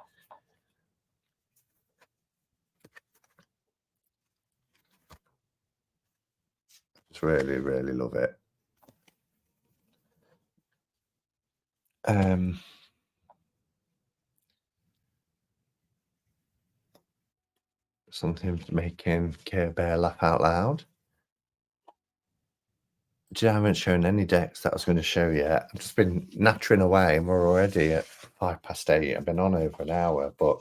Just really, really love it. Something making Care Bear laugh out loud. I haven't shown any decks that I was going to show yet. I've just been nattering away and we're already at 8:05. I've been on over an hour, but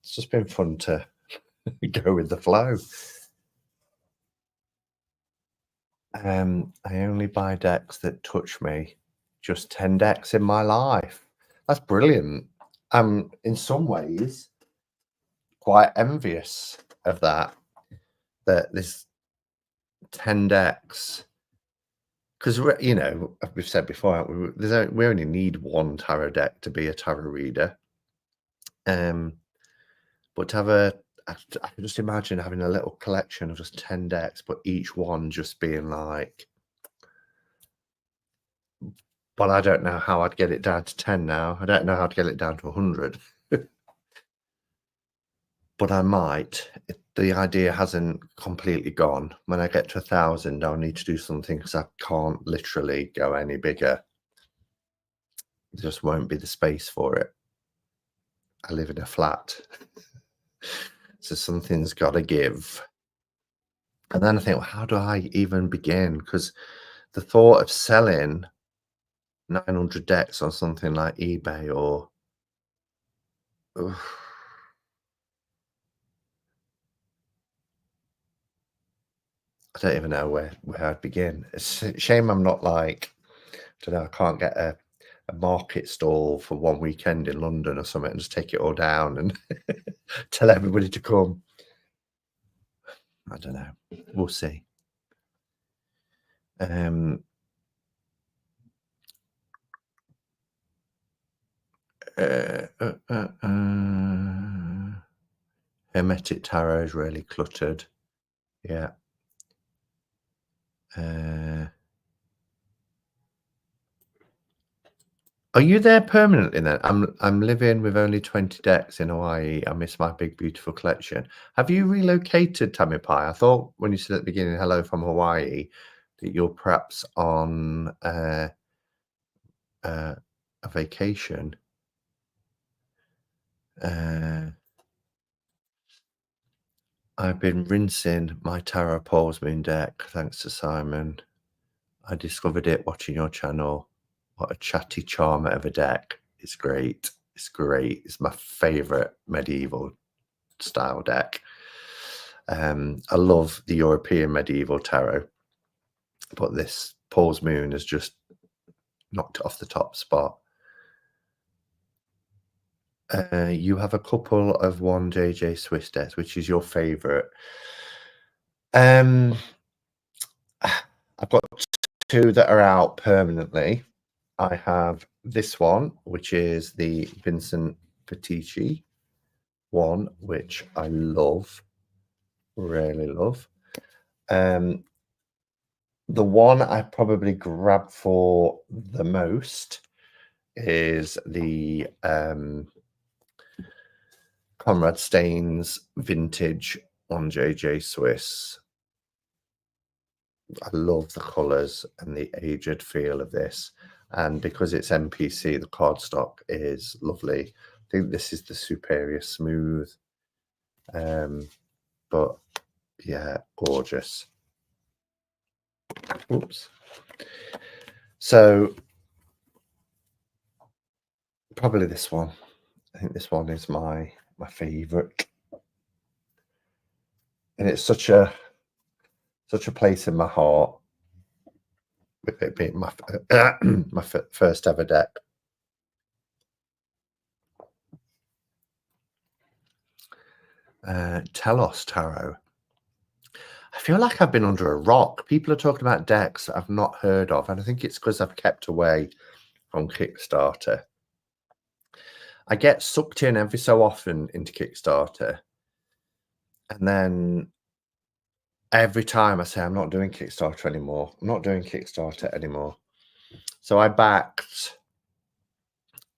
it's just been fun to go with the flow. I only buy decks that touch me. Just 10 decks in my life. That's brilliant. I'm in some ways quite envious of that there's 10 decks. Because you know, we've said before, haven't we? We only need one tarot deck to be a tarot reader. But to have I can just imagine having a little collection of just 10 decks, but each one just being like, well, I don't know how I'd get it down to 10 now. I don't know how to get it down to 100. But I might. The idea hasn't completely gone. When I get to 1,000, I'll need to do something because I can't literally go any bigger. There just won't be the space for it. I live in a flat. So something's got to give. And then I think, well, how do I even begin? Because the thought of selling 900 decks on something like eBay or I don't even know where I'd begin. It's a shame I'm not like, I don't know, I can't get a market stall for one weekend in London or something and just take it all down and tell everybody to come. I don't know. We'll see. Hermetic tarot is really cluttered. Yeah. Are you there permanently then? I'm living with only 20 decks in Hawaii. I miss my big beautiful collection. Have you relocated, Tammy Pie? I thought when you said at the beginning, hello from Hawaii, that you're perhaps on a vacation. I've been rinsing my Tarot Paul's Moon deck, thanks to Simon. I discovered it watching your channel. What a chatty charmer of a deck. It's great. It's great. It's my favourite medieval style deck. I love the European medieval tarot, but this Paul's Moon has just knocked it off the top spot. You have a couple of 1JJ Swiss decks. Which is your favourite? I've got 2 that are out permanently. I have this one, which is the Vincent Fetici one, which I love, really love. The one I probably grab for the most is the Conrad Staines Vintage 1JJ Swiss. I love the colours and the aged feel of this. And because it's MPC, the cardstock is lovely. I think this is the Superior Smooth. But yeah, gorgeous. Oops. So probably this one. I think this one is my favourite. And it's such a place in my heart, with it being my my first ever deck. Telos Tarot. I feel like I've been under a rock. People are talking about decks that I've not heard of, and I think it's because I've kept away from Kickstarter. I get sucked in every so often into Kickstarter, and then every time I say I'm not doing Kickstarter anymore. I'm not doing Kickstarter anymore. So I backed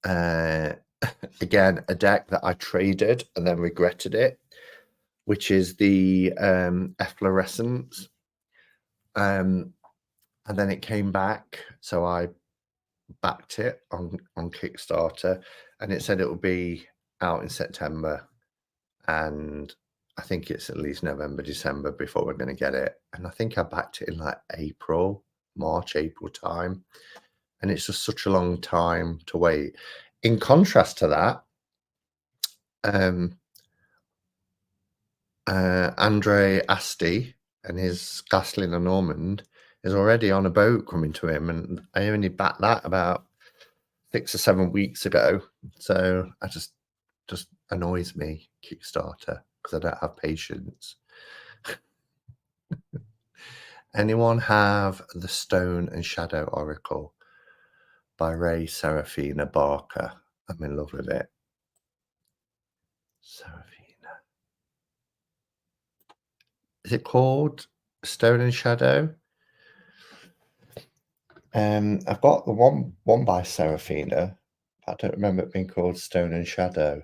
again a deck that I traded and then regretted it, which is the Efflorescence. And then it came back, so I backed it on Kickstarter, and it said it will be out in September, and I think it's at least November, December before we're going to get it. And I think I backed it in like March, April time, and it's just such a long time to wait. In contrast to that, Andre Asti and his Gaslin and Normand is already on a boat coming to him, and I only backed that about 6 or 7 weeks ago. So I just annoys me, Kickstarter. because I don't have patience. Anyone have The Stone and Shadow Oracle by Ray Serafina Barker? I'm in love with it. Serafina. Is it called Stone and Shadow? I've got the one by Serafina. I don't remember it being called Stone and Shadow.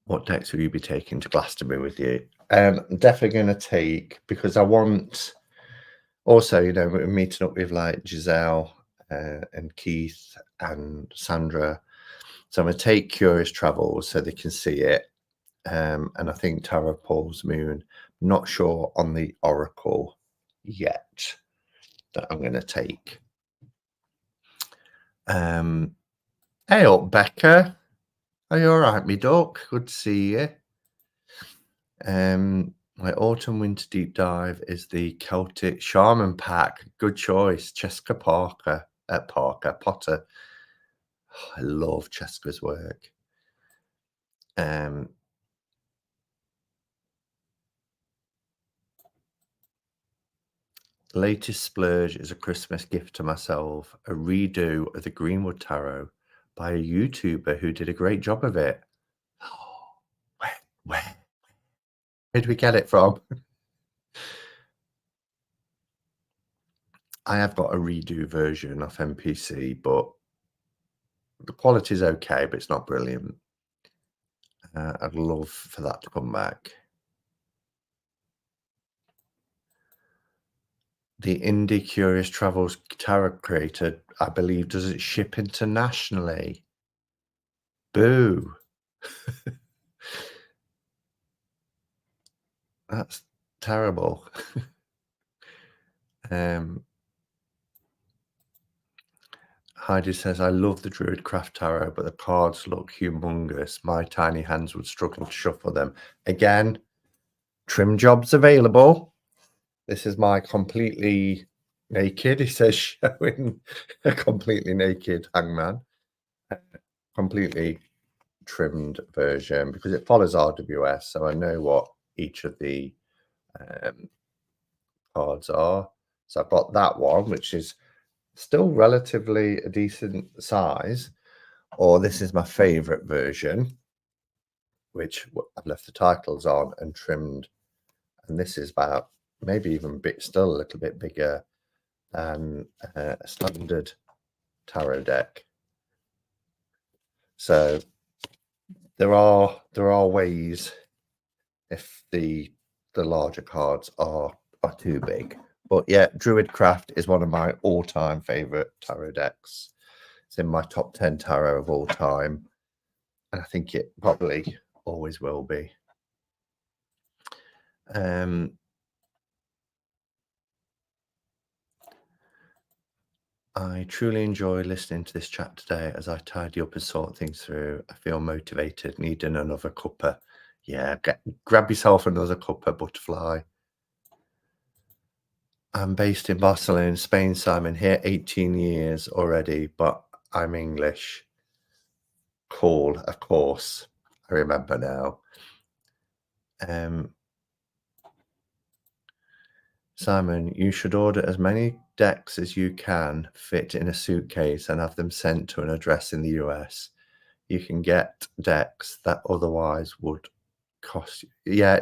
What decks will you be taking to Glastonbury with you? I'm definitely going to take, because I want, also, you know, we're meeting up with like Giselle and Keith and Sandra. So I'm going to take Curious Travels so they can see it. And I think Tarot of Paul's Moon. Not sure on the Oracle yet that I'm going to take. Hey up, Becca. Are you all right, me duck? Good to see you. My autumn winter deep dive is the Celtic Shaman pack. Good choice, Cheska Potter. Oh, I love Cheska's work. Latest splurge is a Christmas gift to myself, a redo of the Greenwood Tarot by a YouTuber who did a great job of it. Where did we get it from? I have got a redo version of MPC, but the quality is okay, but it's not brilliant. I'd love for that to come back. The Indie Curious Travels Tarot creator, I believe, does it ship internationally? Boo. That's terrible. Heidi says, I love the Druidcraft Tarot, but the cards look humongous. My tiny hands would struggle to shuffle them. Again, trim jobs available. This is my completely naked, he says, showing a completely naked hangman. Completely trimmed version because it follows RWS, so I know what each of the cards are. So I've got that one, which is still relatively a decent size, or this is my favorite version, which I've left the titles on and trimmed, and this is about maybe even still a little bit bigger than a standard tarot deck. So there are ways if the larger cards are too big. But yeah, Druidcraft is one of my all-time favorite tarot decks. It's in my top 10 tarot of all time, and I think it probably always will be. I truly enjoy listening to this chat today as I tidy up and sort things through. I feel motivated, needing another cuppa. Yeah, grab yourself another cuppa, butterfly. I'm based in Barcelona, Spain, Simon. Here 18 years already, but I'm English. Cool, of course. I remember now. Simon, you should order as many decks as you can fit in a suitcase and have them sent to an address in the US. You can get decks that otherwise would cost you. Yeah,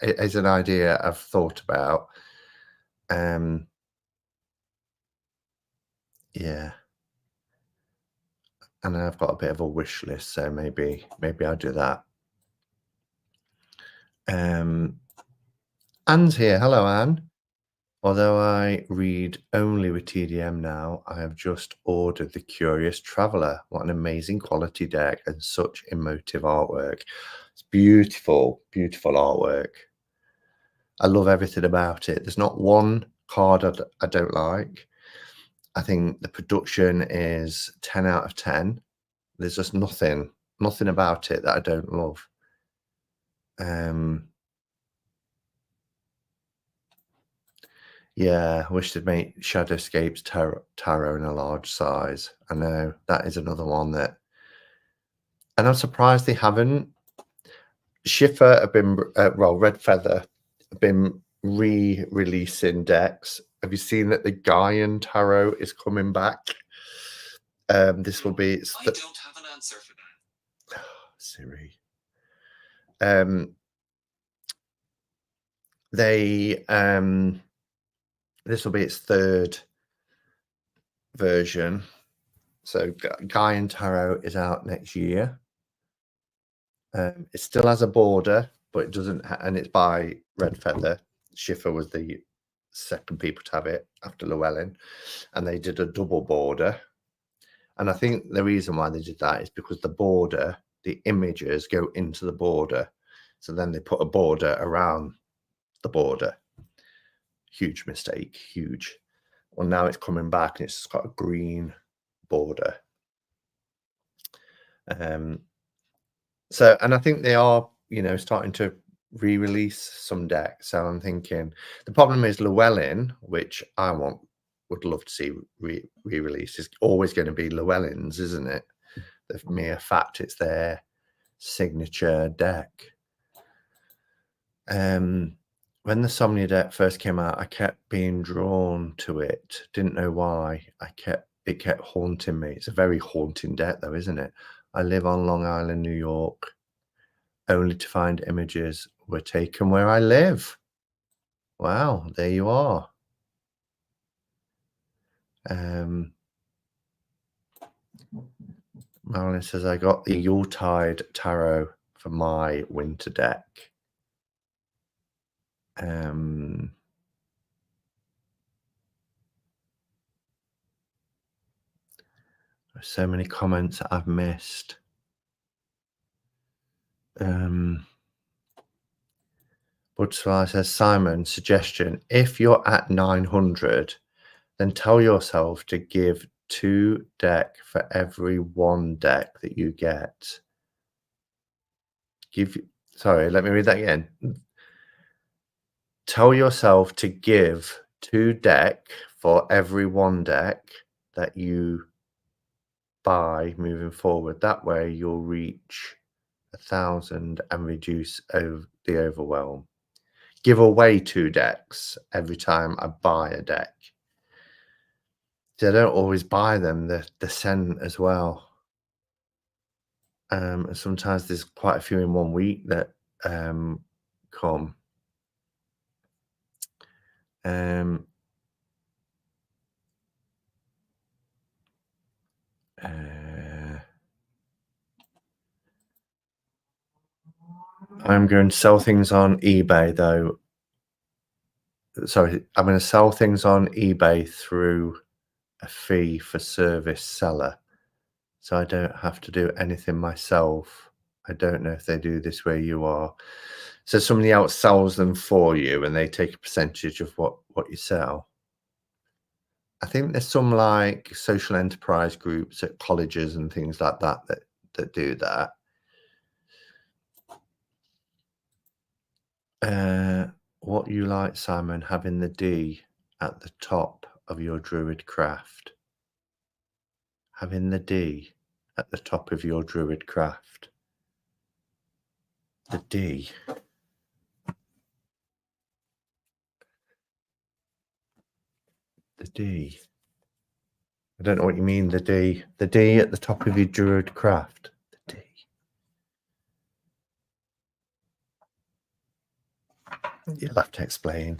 it's an idea I've thought about. Yeah. And I've got a bit of a wish list, so maybe I'll do that. Anne's here. Hello, Anne. Although I read only with TDM now, I have just ordered the Curious Traveller. What an amazing quality deck and such emotive artwork. It's beautiful, beautiful artwork. I love everything about it. There's not one card I don't like. I think the production is 10 out of 10. There's just nothing about it that I don't love. Yeah, I wish they'd make Shadowscapes tarot in a large size. I know that is another one that, and I'm surprised they haven't. Schiffer have been, well, Red Feather have been re-releasing decks. Have you seen that the Gaian tarot is coming back? This will be. I don't have an answer for that. Siri. This will be its third version. So Gaian tarot is out next year. It still has a border, but it doesn't, and it's by Red Feather. Schiffer was the second people to have it after Llewellyn, and they did a double border. And I think the reason why they did that is because the border, the images go into the border. So then they put a border around the border. Huge mistake, huge. Well, now it's coming back and it's got a green border. So, and I think they are, starting to re-release some decks. So I'm thinking the problem is Llewellyn, which I would love to see re-released, is always going to be Llewellyn's, isn't it? The mere fact it's their signature deck. When the Somnia deck first came out, I kept being drawn to it. Didn't know why. It kept haunting me. It's a very haunting deck, though, isn't it? I live on Long Island, New York, only to find images were taken where I live. Wow, there you are. Marilyn says, I got the Yuletide tarot for my winter deck. There's so many comments that I've missed. Budsfly says, Simon, suggestion, if you're at 900, then tell yourself to give 2 deck for every 1 deck that you get. Sorry, let me read that again. Tell yourself to give 2 deck for every 1 deck that you buy moving forward. That way you'll reach 1,000 and reduce the overwhelm. Give away 2 decks every time I buy a deck. See, I don't always buy them, the scent as well. And sometimes there's quite a few in 1 week that come. I'm going to sell things on eBay, though. Sorry, I'm going to sell things on eBay through a fee for service seller. So I don't have to do anything myself. I don't know if they do this where you are. So somebody else sells them for you and they take a percentage of what you sell. I think there's some like social enterprise groups at colleges and things like that do that. What you like, Simon, having the D at the top of your druid craft. Having the D at the top of your druid craft. The D. The D. I don't know what you mean, the D. The D at the top of your druid craft. The D. You'll have to explain.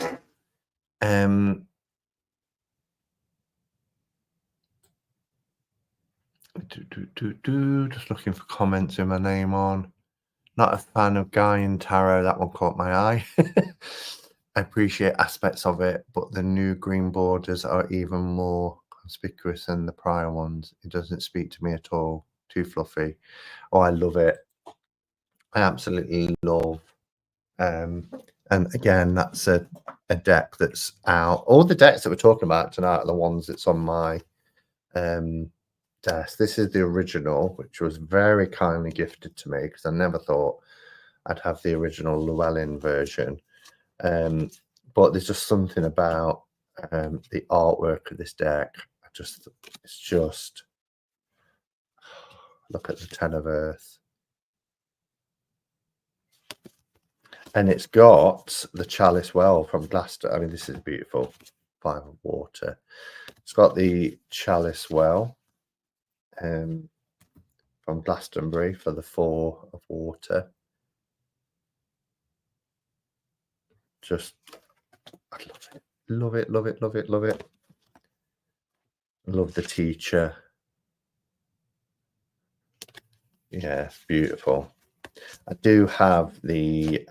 Just looking for comments with my name on. Not a fan of Gaian tarot. That one caught my eye. I appreciate aspects of it, but the new green borders are even more conspicuous than the prior ones. It doesn't speak to me at all. Too fluffy. Oh, I love it. I absolutely love. And again, that's a deck that's out. All the decks that we're talking about tonight are the ones that's on my desk. This is the original, which was very kindly gifted to me because I never thought I'd have the original Llewellyn version. But there's just something about The artwork of this deck, it's just, look at the Ten of Earth. And it's got the Chalice Well from Glastonbury. I mean, this is beautiful. Five of Water. It's got the Chalice Well from Glastonbury for the Four of Water. Just, I love it. Love it, love it, love it, love it. Love the Teacher. Yeah, beautiful. I do have the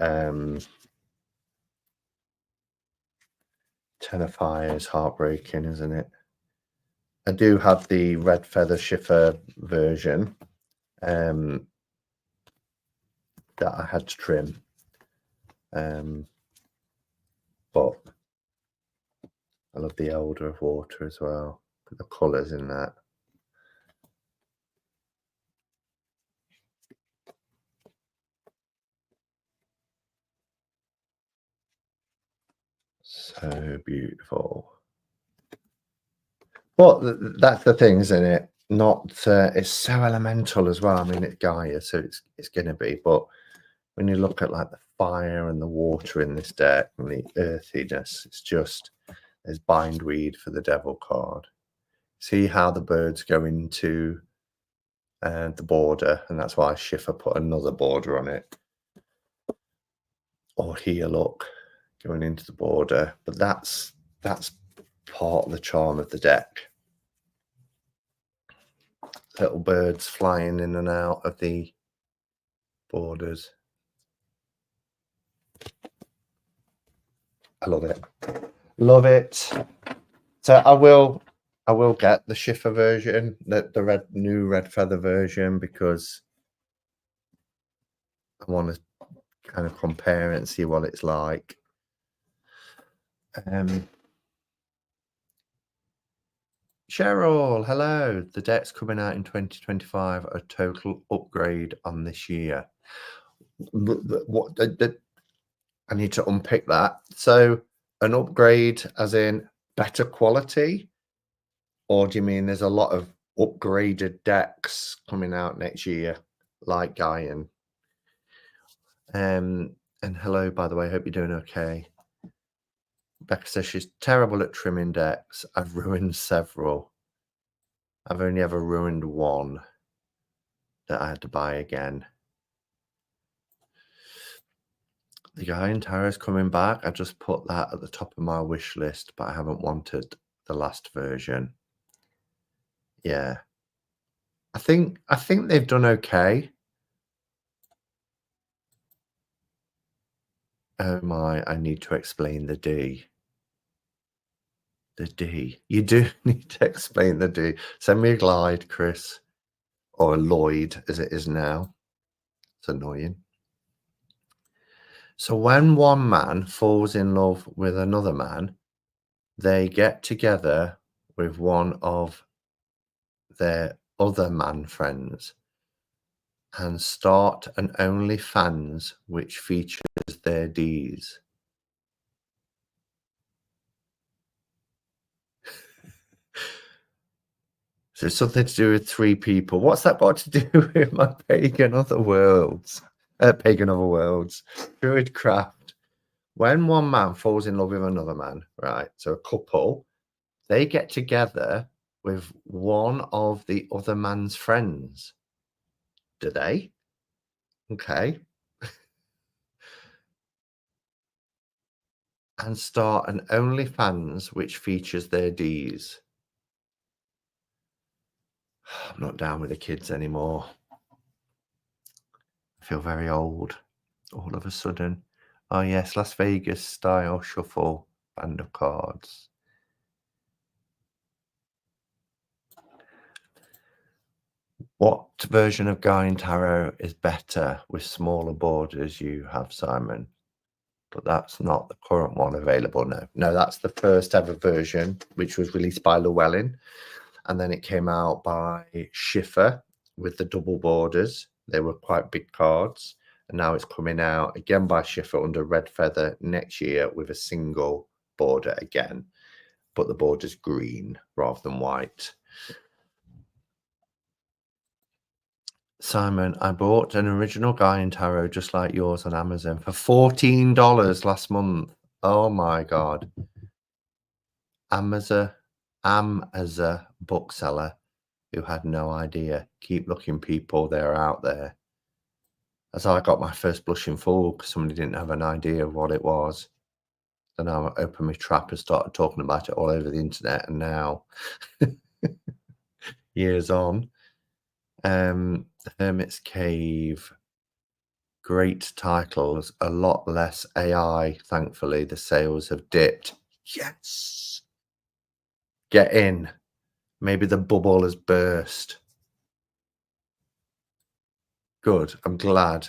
Ten of Fires, heartbreaking, isn't it? I do have the Red Feather Schiffer version that I had to trim. But I love the Elder of Water as well. Put the colours in that. So beautiful. But that's the thing, isn't it? Not it's so elemental as well. I mean, it's Gaia, so it's going to be. But when you look at like the fire and the water in this deck and the earthiness, it's just, there's Bindweed for the Devil card. See how the birds go into the border, and that's why Schiffer put another border on it. Or here, look, going into the border. But that's part of the charm of the deck. Little birds flying in and out of the borders. I love it. Love it. So I will get the Schiffer version, the new Red Feather version, because I want to kind of compare it and see what it's like. Cheryl, hello. The deck's coming out in 2025, a total upgrade on this year. What I need to unpick that. So an upgrade as in better quality, or do you mean there's a lot of upgraded decks coming out next year, like Gaian? And hello, by the way, hope you're doing okay. Becca says she's terrible at trimming decks. I've ruined several. I've only ever ruined one that I had to buy again. The Gaian Tarot is coming back. I just put that at the top of my wish list, but I haven't wanted the last version. Yeah. I think they've done okay. Oh my, I need to explain the D. The D. You do need to explain the D. Send me a glide, Chris. Or a Lloyd, as it is now. It's annoying. So when one man falls in love with another man, they get together with one of their other man friends and start an OnlyFans which features their Ds. So it's something to do with three people. What's that got to do with my pagan other worlds? Druidcraft. When one man falls in love with another man, right? So a couple, they get together with one of the other man's friends. Do they? Okay. And start an OnlyFans which features their Ds. I'm not down with the kids anymore. I feel very old all of a sudden. Oh yes, Las Vegas style shuffle band of cards. What version of Gaian Tarot is better with smaller borders you have, Simon? But that's not the current one available. No, that's the first ever version, which was released by Llewellyn. And then it came out by Schiffer with the double borders. They were quite big cards. And now it's coming out again by Schiffer under Red Feather next year with a single border again. but the border's green rather than white. Simon, I bought an original Guy Tarot just like yours on Amazon for $14 last month. Oh my God. Amazon as a bookseller who had no idea. Keep looking, people, they're out there. As I got my first blushing fool because somebody didn't have an idea of what it was. And I opened my trap and started talking about it all over the internet. And now, years on, The Hermit's Cave, great titles, a lot less AI. Thankfully, the sales have dipped. Yes. Get in. Maybe the bubble has burst. Good. I'm glad.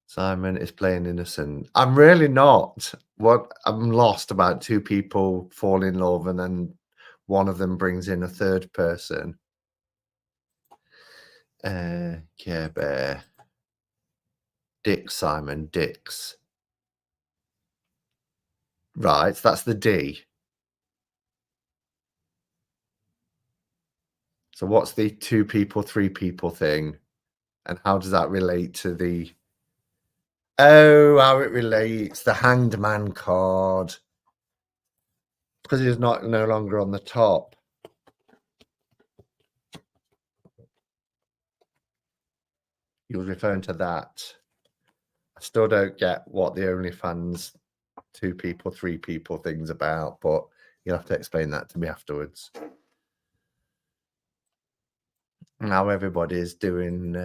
Simon is playing innocent. I'm really not. What I'm lost about two people fall in love and then one of them brings in a third person. Care Bear. Dix, Simon, Dix. Right, that's the D. So what's the two people, three people thing? And how does that relate to the... Oh, how it relates. The Hanged Man card. Because he's no longer on the top. He was referring to that. I still don't get what the OnlyFans two people, three people thing's about, but you'll have to explain that to me afterwards. Now everybody's doing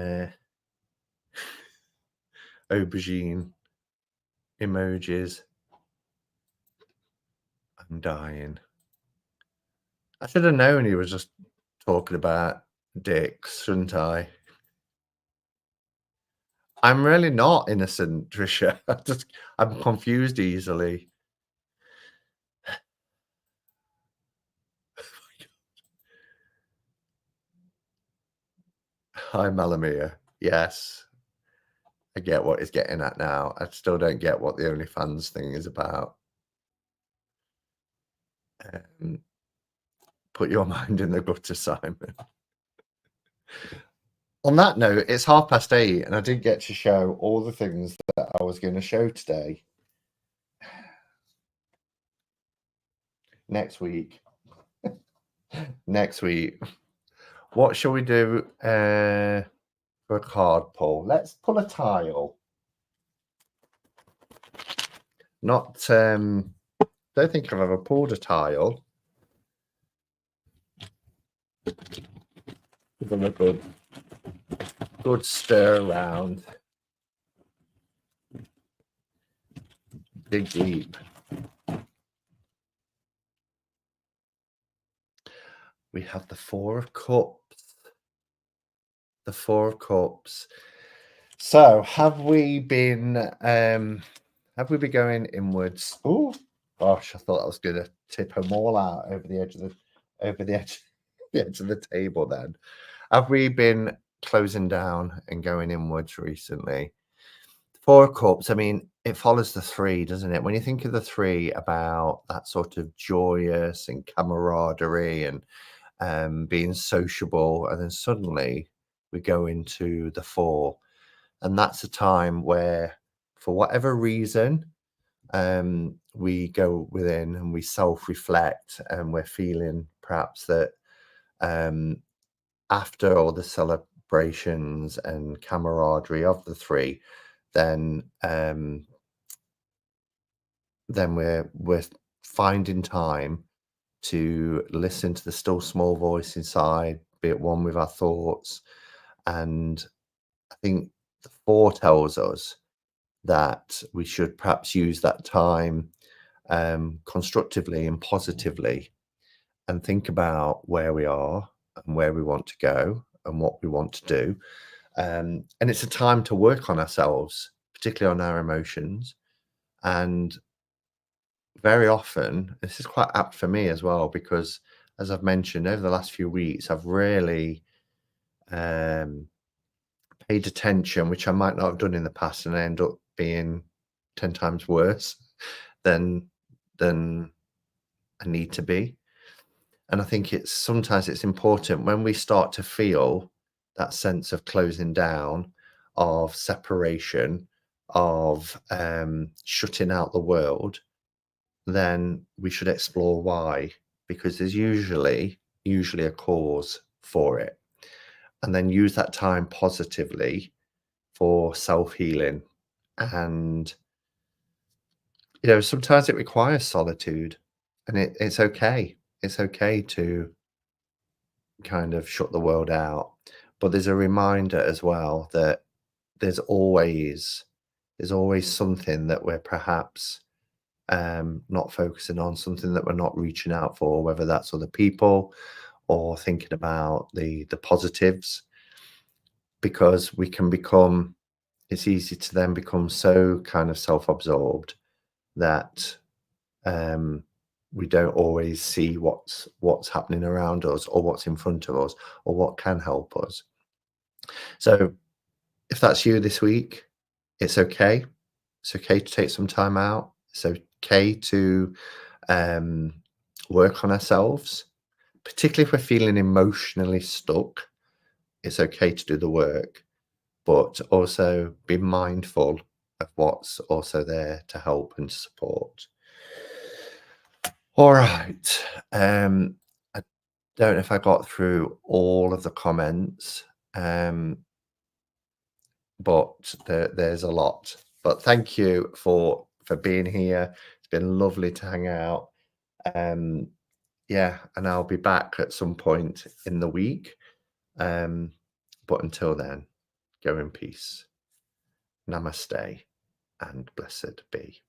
aubergine emojis. I'm dying. I should have known he was just talking about dicks, shouldn't I? I'm really not innocent, Trisha. I'm confused easily. Hi, Malamia. Yes. I get what he's getting at now. I still don't get what the OnlyFans thing is about. Put your mind in the gutter, Simon. On that note, it's 8:30 and I didn't get to show all the things that I was going to show today. Next week. Next week. What shall we do for a card pull? Let's pull a tile. Not, don't think I've ever pulled a tile. Give them a good stir around. Dig deep. We have the Four of Cups. The Four of Cups. So have we been going inwards? Oh gosh, I thought I was gonna tip them all out over the edge of the table then. Have we been closing down and going inwards recently? Four of Cups, I mean, it follows the three, doesn't it? When you think of the three about that sort of joyous and camaraderie and being sociable, and then suddenly we go into the four. And that's a time where, for whatever reason, we go within and we self-reflect, and we're feeling perhaps that after all the celebrations and camaraderie of the three, then we're finding time to listen to the still small voice inside, be at one with our thoughts. And I think the four tells us that we should perhaps use that time constructively and positively and think about where we are and where we want to go and what we want to do. And it's a time to work on ourselves, particularly on our emotions. And very often, this is quite apt for me as well, because as I've mentioned over the last few weeks, I've really paid attention, which I might not have done in the past, and I end up being 10 times worse than than I need to be. And I think sometimes it's important when we start to feel that sense of closing down, of separation, of shutting out the world, then we should explore why, because there's usually a cause for it. And then use that time positively for self-healing. And sometimes it requires solitude, and it's okay. It's okay to kind of shut the world out. But there's a reminder as well that there's always there's always something that we're perhaps not focusing on, something that we're not reaching out for, whether that's other people or thinking about the positives, because we can become it's easy to then become so kind of self-absorbed that um, we don't always see what's happening around us or what's in front of us or what can help us. So if that's you this week, it's okay. It's okay to take some time out. It's okay to um, work on ourselves, particularly if we're feeling emotionally stuck. It's okay to do the work, but also be mindful of what's also there to help and support. All right. I don't know if I got through all of the comments, but there's a lot. But thank you for being here. It's been lovely to hang out. Um, yeah, and I'll be back at some point in the week. But until then, go in peace. Namaste and blessed be.